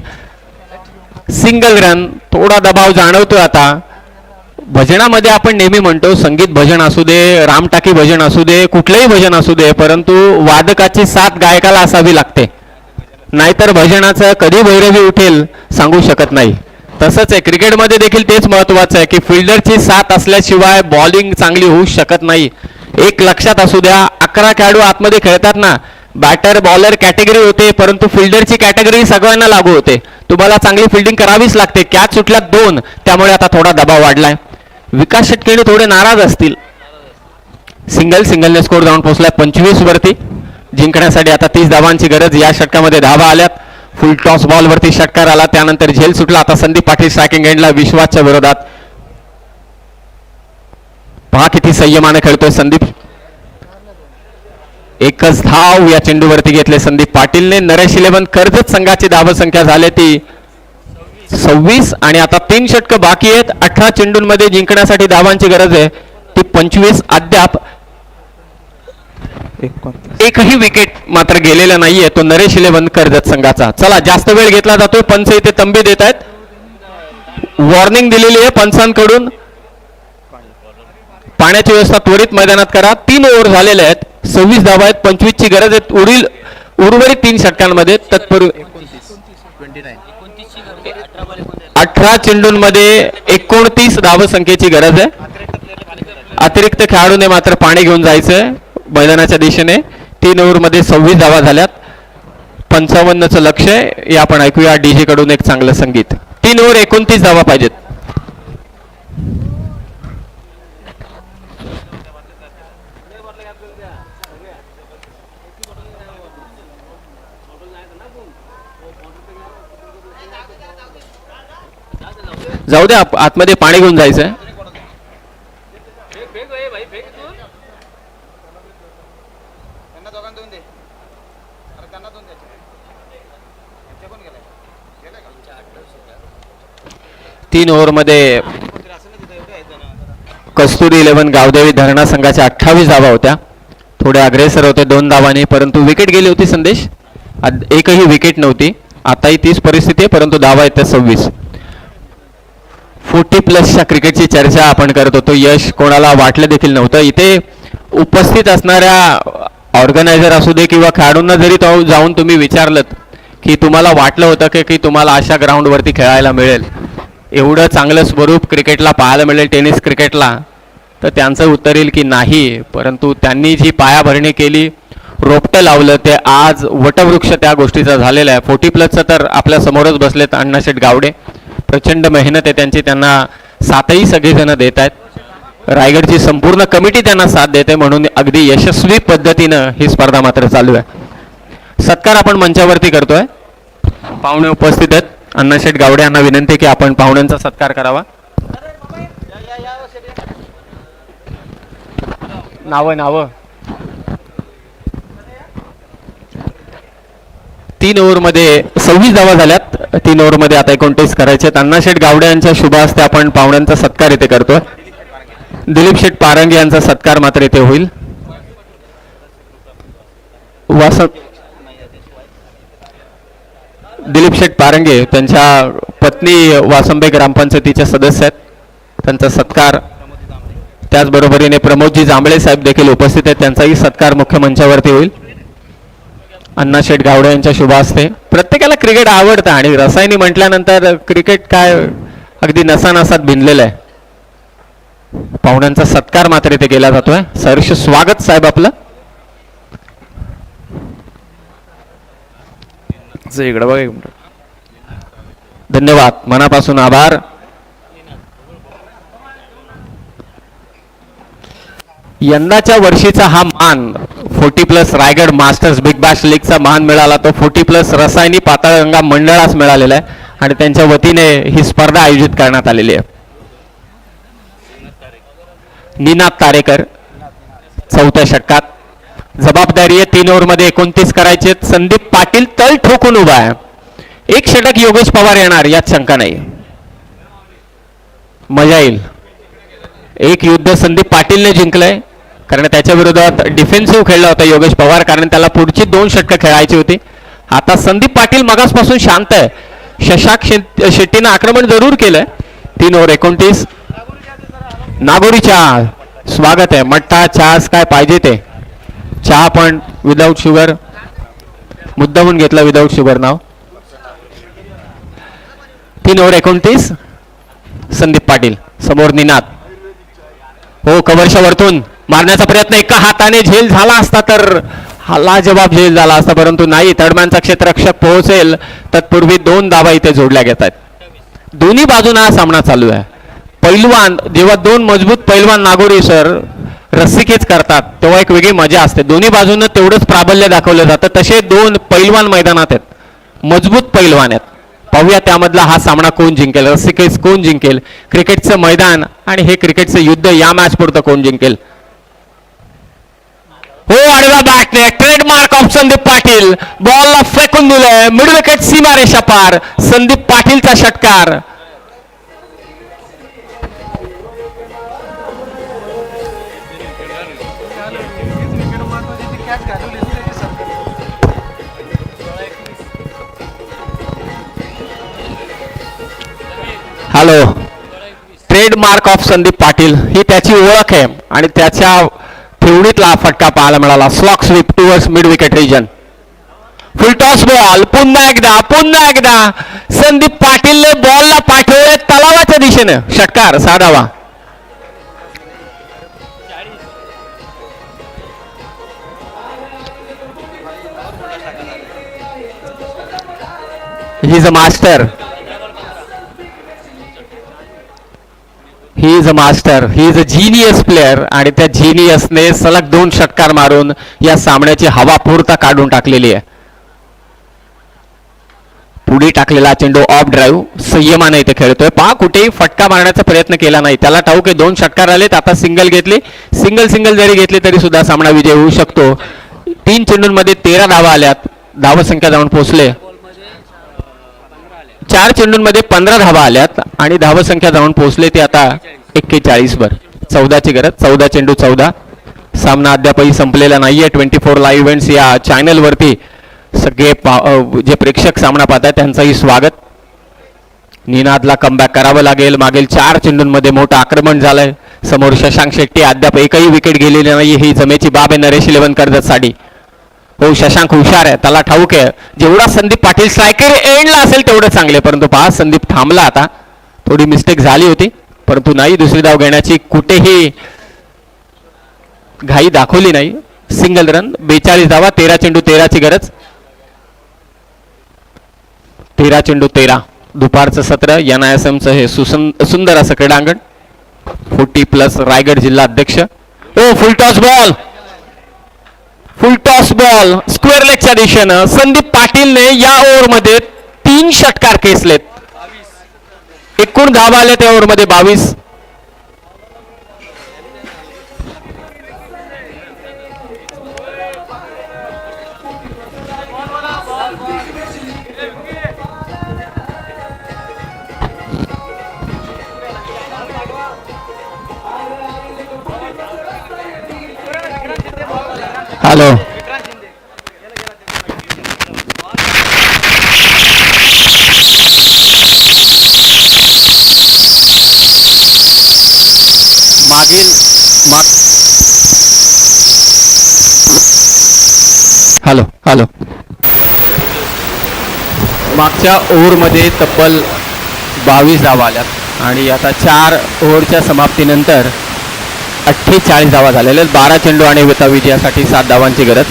Single run. थोडा दबाव जाणवतोय आता. भजनामध्ये आपण नेहमी म्हणतो, संगीत भजन असू दे, रामटाकी भजन असू दे, कुठलंही भजन असू दे, परंतु वादकाची साथ गायकाला असावी लागते. नाहीतर भजनाचं कधी भैरवी उठेल सांगू शकत नाही. तसंच आहे क्रिकेटमध्ये देखील तेच महत्वाचं आहे की फिल्डरची साथ असल्याशिवाय बॉलिंग चांगली होऊ शकत नाही. एक लक्षात असू द्या, 11 खेळाडू आतमध्ये खेळतात ना, बॅटर बॉलर कॅटेगरी होते, परंतु फिल्डरची कॅटेगरी सगळ्यांना लागू होते. तुम्हाला चांगली फिल्डिंग करावीच लागते. कॅच सुटल्या 2, त्यामुळे आता थोडा दबाव वाढलाय. विकास शेट्टी थोडे नाराज असतील. सिंगलने स्कोर जाऊन पोहोचलाय 25 वरती. जिंकण्यासाठी आता 30 धावांची गरज. या षटकामध्ये धावा आल्यात. फुल टॉस बॉल वरती षटकार आला, त्यानंतर झेल सुटला. आता संदीप पाटील स्ट्रायकिंग एंडला विश्वासच्या विरोधात. पहा किती संयमाने खेळतोय संदीप. एकच धाव या चेंडूवरती घेतले संदीप पाटीलने. नरेश 11 कर्जत संघाची धावसंख्या झाली ती 26 आणि आता 3 षटक बाकी आहेत. 18 चेंडूंमध्ये जिंकण्यासाठी धावांची गरज आहे ती 25 अद्याप. एकही विकेट मात्र गेलेला नाहीये तो नरेश इलेव्हन कर्जत संघाचा. चला जास्त वेळ घेतला जातोय. पंच इथे तंबी देत आहेत. वॉर्निंग दिलेली आहे पंचांकडून. पाण्याची व्यवस्था त्वरित मैदानात करा. 3 ओव्हर झालेले आहेत. 26 धावा आहेत. 25 ची गरज आहे. उर्वरित 3 षटकांमध्ये तत्पूर्वी 18 चेंडूंमध्ये 29 धावसंख्येची गरज आहे. अतिरिक्त खेळाडूने मात्र पाणी घेऊन जायचंय मैदानाच्या दिशेने. 3 ओव्हरमध्ये 26 धावा झाल्यात. 55चं लक्ष आहे. या आपण ऐकूया डीजे कडून एक चांगलं संगीत. 3 ओव्हर 29 धावा पाहिजेत. जाऊ द्या आतमध्ये पाणी घेऊन जायचंय. त्यांना दोघांना देऊन दे. अरे त्यांना दोन द्यायचे. यांचे कोण गेलाय? गेलाय का? 3 ओव्हरमध्ये कस्तुरी 11 गावदेवी धरणा संघाच्या 28 धावा होत्या. थोडे अग्रेसर होते 2 धावांनी, परंतु विकेट गेली होती. संदेश एकही विकेट नव्हती. आताही तीच परिस्थिती आहे, परंतु धावा आहेत त्या 26. 40+ क्रिकेटची चर्चा आपण करत होतो. यश कोणाला वाटलं देखील नव्हतं. इथे उपस्थित असणाऱ्या ऑर्गनायझर असू दे किंवा खेळाडूंना जरी जाऊन तुम्ही विचारलं की तुम्हाला वाटलं होतं की तुम्हाला अशा ग्राउंडवरती खेळायला मिळेल, एवढं चांगलं स्वरूप क्रिकेटला पाहायला मिळेल टेनिस क्रिकेटला, तर त्यांचं उत्तर येईल की नाही. परंतु त्यांनी जी पायाभरणी केली, रोपटं लावलं, ते आज वटवृक्ष त्या गोष्टीचा झालेला आहे. 40+ तर आपल्या समोरच बसलेत अण्णाशेठ गावडे. प्रचंड मेहनत आहे त्यांची. त्यांना साथही सगळेजण देत आहेत. रायगडची संपूर्ण कमिटी त्यांना साथ देते, म्हणून अगदी यशस्वी पद्धतीनं ही स्पर्धा मात्र चालू आहे. सत्कार आपण मंचावरती करतोय. पाहुणे उपस्थित आहेत. अण्णाशेठ गावडे यांना विनंती की आपण पाहुण्यांचा सत्कार करावा. नावं 3 ओव्हरमध्ये 26 धावा झाल्यात. 3 ओव्हरमध्ये आता 29 करायचे आहेत. अण्णाशेठ गावडे यांच्या शुभ हस्ते आपण पाहुण्यांचा सत्कार इथे करतोय. दिलीप शेठ पारंगे यांचा सत्कार मात्र इथे होईल. दिलीप शेठ पारंगे त्यांच्या पत्नी वासंबे ग्रामपंचायतीचे सदस्य आहेत, त्यांचा सत्कार. त्याचबरोबरीने प्रमोदजी जांभळे साहेब देखील उपस्थित आहेत, त्यांचाही सत्कार मुख्य मंचावरती होईल. अण्णाशेठ गावडे यांच्या शुभ हस्ते. प्रत्येकाला क्रिकेट आवडतं आणि रसायनी म्हटल्यानंतर क्रिकेट काय अगदी नसानसात भिनलेलं आहे. पाहुण्यांचा सत्कार मात्र इथे केला जातोय. सहर्ष स्वागत साहेब आपलं. इकडे बघा. धन्यवाद, मनापासून आभार. यंदाच्या वर्षीचा हा मान 40+ रायगड मास्टर्स बिग बॅश लीगचा मान मिळाला तो 40+ रसायनी पाताळगंगा मंडळास मिळालेला आहे आणि त्यांच्या वतीने ही स्पर्धा आयोजित करण्यात आलेली आहे. निनाद तारेकर 4थ्या षटकात. जबाबदारी आहे 3 ओव्हरमध्ये 29 करायचे. संदीप पाटील तळ ठोकून उभा आहे. 1 षटक योगेश पवार येणार यात शंका नाही. मजा येईल. एक युद्ध संदीप पाटीलने जिंकलंय, कारण त्याच्या विरोधात डिफेन्सिव्ह खेळला होता योगेश पवार, कारण त्याला पुढची 2 षटकं खेळायची होती. आता संदीप पाटील मगासपासून शांत आहे. शशांक शेट्टीनं आक्रमण जरूर केलंय. 3 ओव्हर 29. नागोरीच्या स्वागत आहे. मठ्ठा चहा काय पाहिजे ते चहा, पण विदाऊट शुगर. मुद्दामून घेतला विदाऊट शुगर नाव. 3 ओव्हर 29. संदीप पाटील समोर निनाद. हो, कव्हरच्या वरतून मारण्याचा प्रयत्न. एका हाताने झेल झाला असता तर लाजवाब झेल झाला असता, परंतु नाही. थर्डमॅनचा क्षेत्ररक्षक पोहोचेल तत्पूर्वी 2 धावा इथे जोडल्या घेत आहेत. दोन्ही बाजूने हा सामना चालू आहे. पैलवान जेव्हा 2 मजबूत पैलवान नागोरी सर रस्सीखेच करतात तेव्हा एक वेगळी मजा असते. दोन्ही बाजूने तेवढंच प्राबल्य दाखवलं जातं. तसे 2 पैलवान मैदानात आहेत, मजबूत पैलवान आहेत. पाहूया त्यामधला हा सामना कोण जिंकेल, रस्सीखेच कोण जिंकेल, क्रिकेटचं मैदान आणि हे क्रिकेटचं युद्ध या मॅच पुरतं कोण जिंकेल. हो, आडव्या बॅटने ट्रेडमार्क ऑफ संदीप पाटील. बॉलला फेकून दिलंय. मिड विकेट सीमारेषा पार. संदीप पाटीलचा षटकार. Hello, trademark of Sandeep Patil ही त्याची ओळख आहे आणि त्याच्या ठेवणीतला हा फटका पाहायला मिळाला. Slog sweep towards mid wicket region. Full toss ball पुन्हा एकदा संदीप पाटीलने बॉलला पाठवले तलावाच्या दिशेने. षटकार, 6 धावा. He is a master, he is a genius player आणि त्या जीनियसने सलग 2 षटकार मारून या सामन्याची हवा पूर्ता काढून टाकलेली आहे. पुढे टाकलेला चेंडू ऑफ ड्राईव्ह, संयमाने इथे खेळतोय. पहा कुठेही फटका मारण्याचा प्रयत्न केला नाही. त्याला ठाऊक आहे 2 षटकार आलेत, आता सिंगल घेतली. सिंगल जरी घेतली तरी सुद्धा सामना विजय होऊ शकतो. 3 चेंडूंमध्ये 13 धावा आल्यात. धावसंख्या जाऊन पोहोचले 4 चेंडूंमध्ये 15 धावा आल्यात आणि धावसंख्या जाऊन पोहोचले ते आता 41 वर. 14ची गरज, 14 चेंडू 14. सामना अद्यापही संपलेला नाहीये. 24 लाईव्ह इव्हेंट्स या चॅनल वरती सगळे जे प्रेक्षक सामना पाहतात त्यांचंही स्वागत. निनादला कमबॅक करावं लागेल. मागील 4 चेंडूंमध्ये मोठं आक्रमण झालंय. समोर शशांक शेट्टी अद्याप एकही विकेट गेलेली नाही. ही जमेची बाब आहे नरेश 11 कर्जतसाठी. हो, शशांक हुशार आहे, त्याला ठाऊक आहे जेवढा संदीप पाटील स्ट्रायकर एंडला असेल तेवढं चांगले. परंतु पहा संदीप थांबला. आता थोडी मिस्टेक झाली होती परंतु नाही, दुसरी धाव घेण्याची कुठेही घाई दाखवली नाही. सिंगल रन, 42 धावा. 13 चेंडू 13ची गरज. 13 चेंडू 13. दुपारचं सत्र NISMचं हे सुंदर असं क्रीडांगण. 40+ रायगड जिल्हा अध्यक्ष. ओ, फुलटॉस बॉल स्क्वेअर लेगच्या दिशेनं. संदीप पाटीलने या ओव्हरमध्ये 3 षटकार खेचलेत. एकूण धावा आले त्या ओव्हरमध्ये 22. हॅलो, हॅलो, मागच्या ओव्हरमध्ये तब्बल 22 धावा आल्यात आणि आता 4 ओव्हरच्या समाप्तीनंतर 48 धावा झालेल्या. 12 चेंडू आणि विजयासाठी 7 धावांची गरज.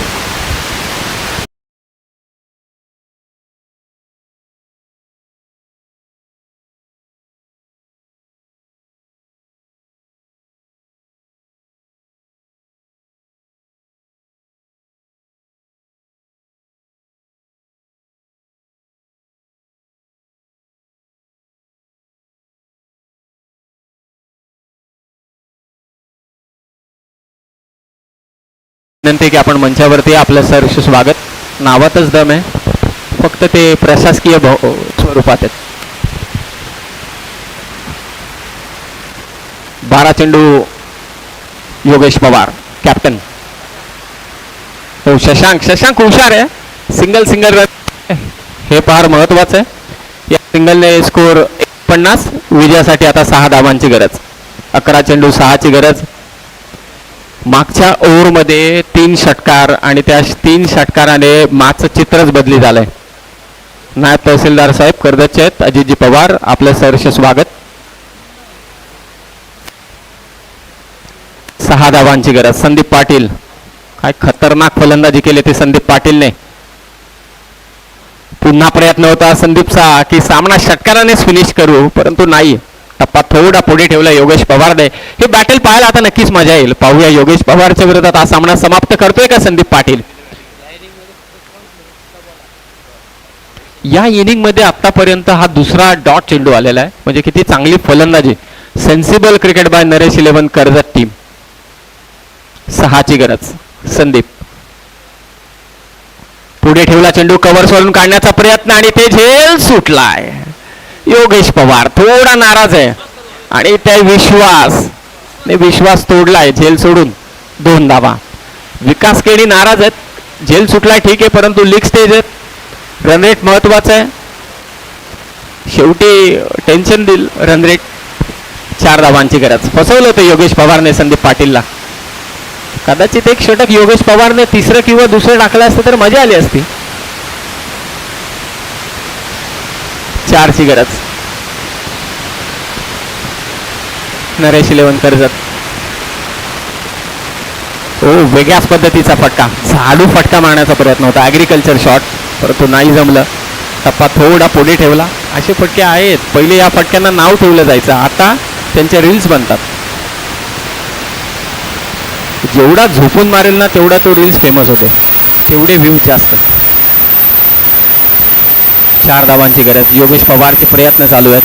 विनंती की आपण मंचावरती आपलं सहर्ष स्वागत. नावातच दम आहे, फक्त ते प्रशासकीय स्वरूपात आहेत. 12 चेंडू योगेश पवार कॅप्टन. हो, शशांक हुशार आहे. सिंगल रन हे फार महत्वाचं आहे. या सिंगलने स्कोर 50. विजयासाठी आता 6 धावांची गरज. 11 चेंडू 6ची गरज. मागच्या ओव्हरमध्ये 3 षटकार आणि त्या 3 षटकाराने मागचं चित्रच बदली झालंय. नायब तहसीलदार साहेब कर्जतचे आहेत, अजितजी पवार, आपलं सहर्ष स्वागत. 6 धावांची गरज. संदीप पाटील, काय खतरनाक फलंदाजी केली ते संदीप पाटीलने. पुन्हा प्रयत्न होता संदीपचा की सामना षटकारानेच फिनिश करू, परंतु नाही. टप्पा थोडा पुढे ठेवला योगेश पवारने. हे बॅटल पाहायला आता नक्कीच मजा येईल. पाहूया योगेश पवारच्या विरोधात हा सामना समाप्त करतोय का संदीप पाटील. या इनिंग मध्ये आतापर्यंत हा दुसरा डॉट चेंडू आलेला आहे. म्हणजे किती चांगली फलंदाजी. Sensible cricket by Naresh 11 Karjat team. 6ची गरज. संदीप पुढे ठेवला चेंडू, कव्हर सोडून काढण्याचा प्रयत्न आणि ते झेल सुटलाय. योगेश पवार थोडा नाराज आहे आणि त्या विश्वास तोडलाय झेल सोडून. 2 धावा. विकास केडी नाराज आहेत. झेल सुटलाय ठीक आहे, परंतु लीग स्टेज आहेत. रन रेट महत्वाचा आहे. शेवटी टेन्शन देईल रन रेट. 4 धावांची गरज. फसवलं होतं योगेश पवारने संदीप पाटीलला. कदाचित एक षटक योगेश पवारने तिसरं किंवा दुसरं टाकलं असतं तर मजा आली असती. 4 ची गरज. नरेश 11 कर्जत. वेगळ्याच पद्धतीचा फटका. झाडू फटका मारण्याचा प्रयत्न होता. ॲग्रिकल्चर शॉट, परंतु नाही जमलं. टप्पा थोडा पुढे ठेवला. असे फटके आहेत. पहिले या फटक्यांना नाव ठेवलं जायचं, आता त्यांच्या रील्स बनतात. जेवढा झोपून मारेल ना तेवढा तो रील्स फेमस होते, तेवढे व्ह्यूज जास्त. 4 धावांची गरज. योगेश पवारचे प्रयत्न चालू आहेत.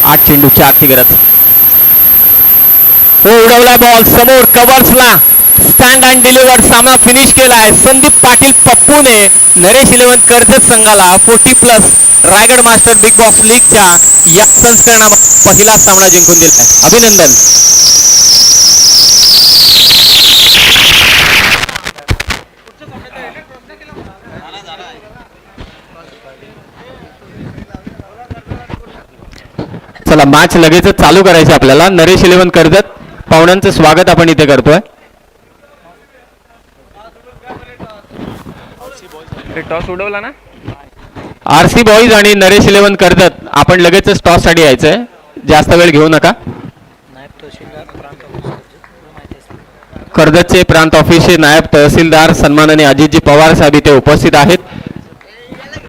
8 चेंडू 4 ची गरज. उडवला बॉल समोर कव्हर्सला. Stand and delivered. सामना फिनिश केलाय संदीप पाटील पप्पूने नरेश 11 कर्जत संघाला 40+ रायगड मास्टर बिग बॉक्स लीगच्या या संस्करणामध्ये पहिला सामना जिंकून दिलाय. अभिनंदन. चला मॅच लगेचच चालू करायची आपल्याला. नरेश 11 कर्जत पाहुण्यांचं स्वागत आपण इथे करतोय. टॉस उडवला ना. आरसी बॉईज आणि नरेश 11 कर्जत आपण लगेचच टॉस साठी यायचंय. जास्त वेळ घेऊ नका. कर्जतचे प्रांत ऑफिसचे नायब तहसीलदार सन्माननीय अजितजी पवार साहेब इथे उपस्थित आहेत.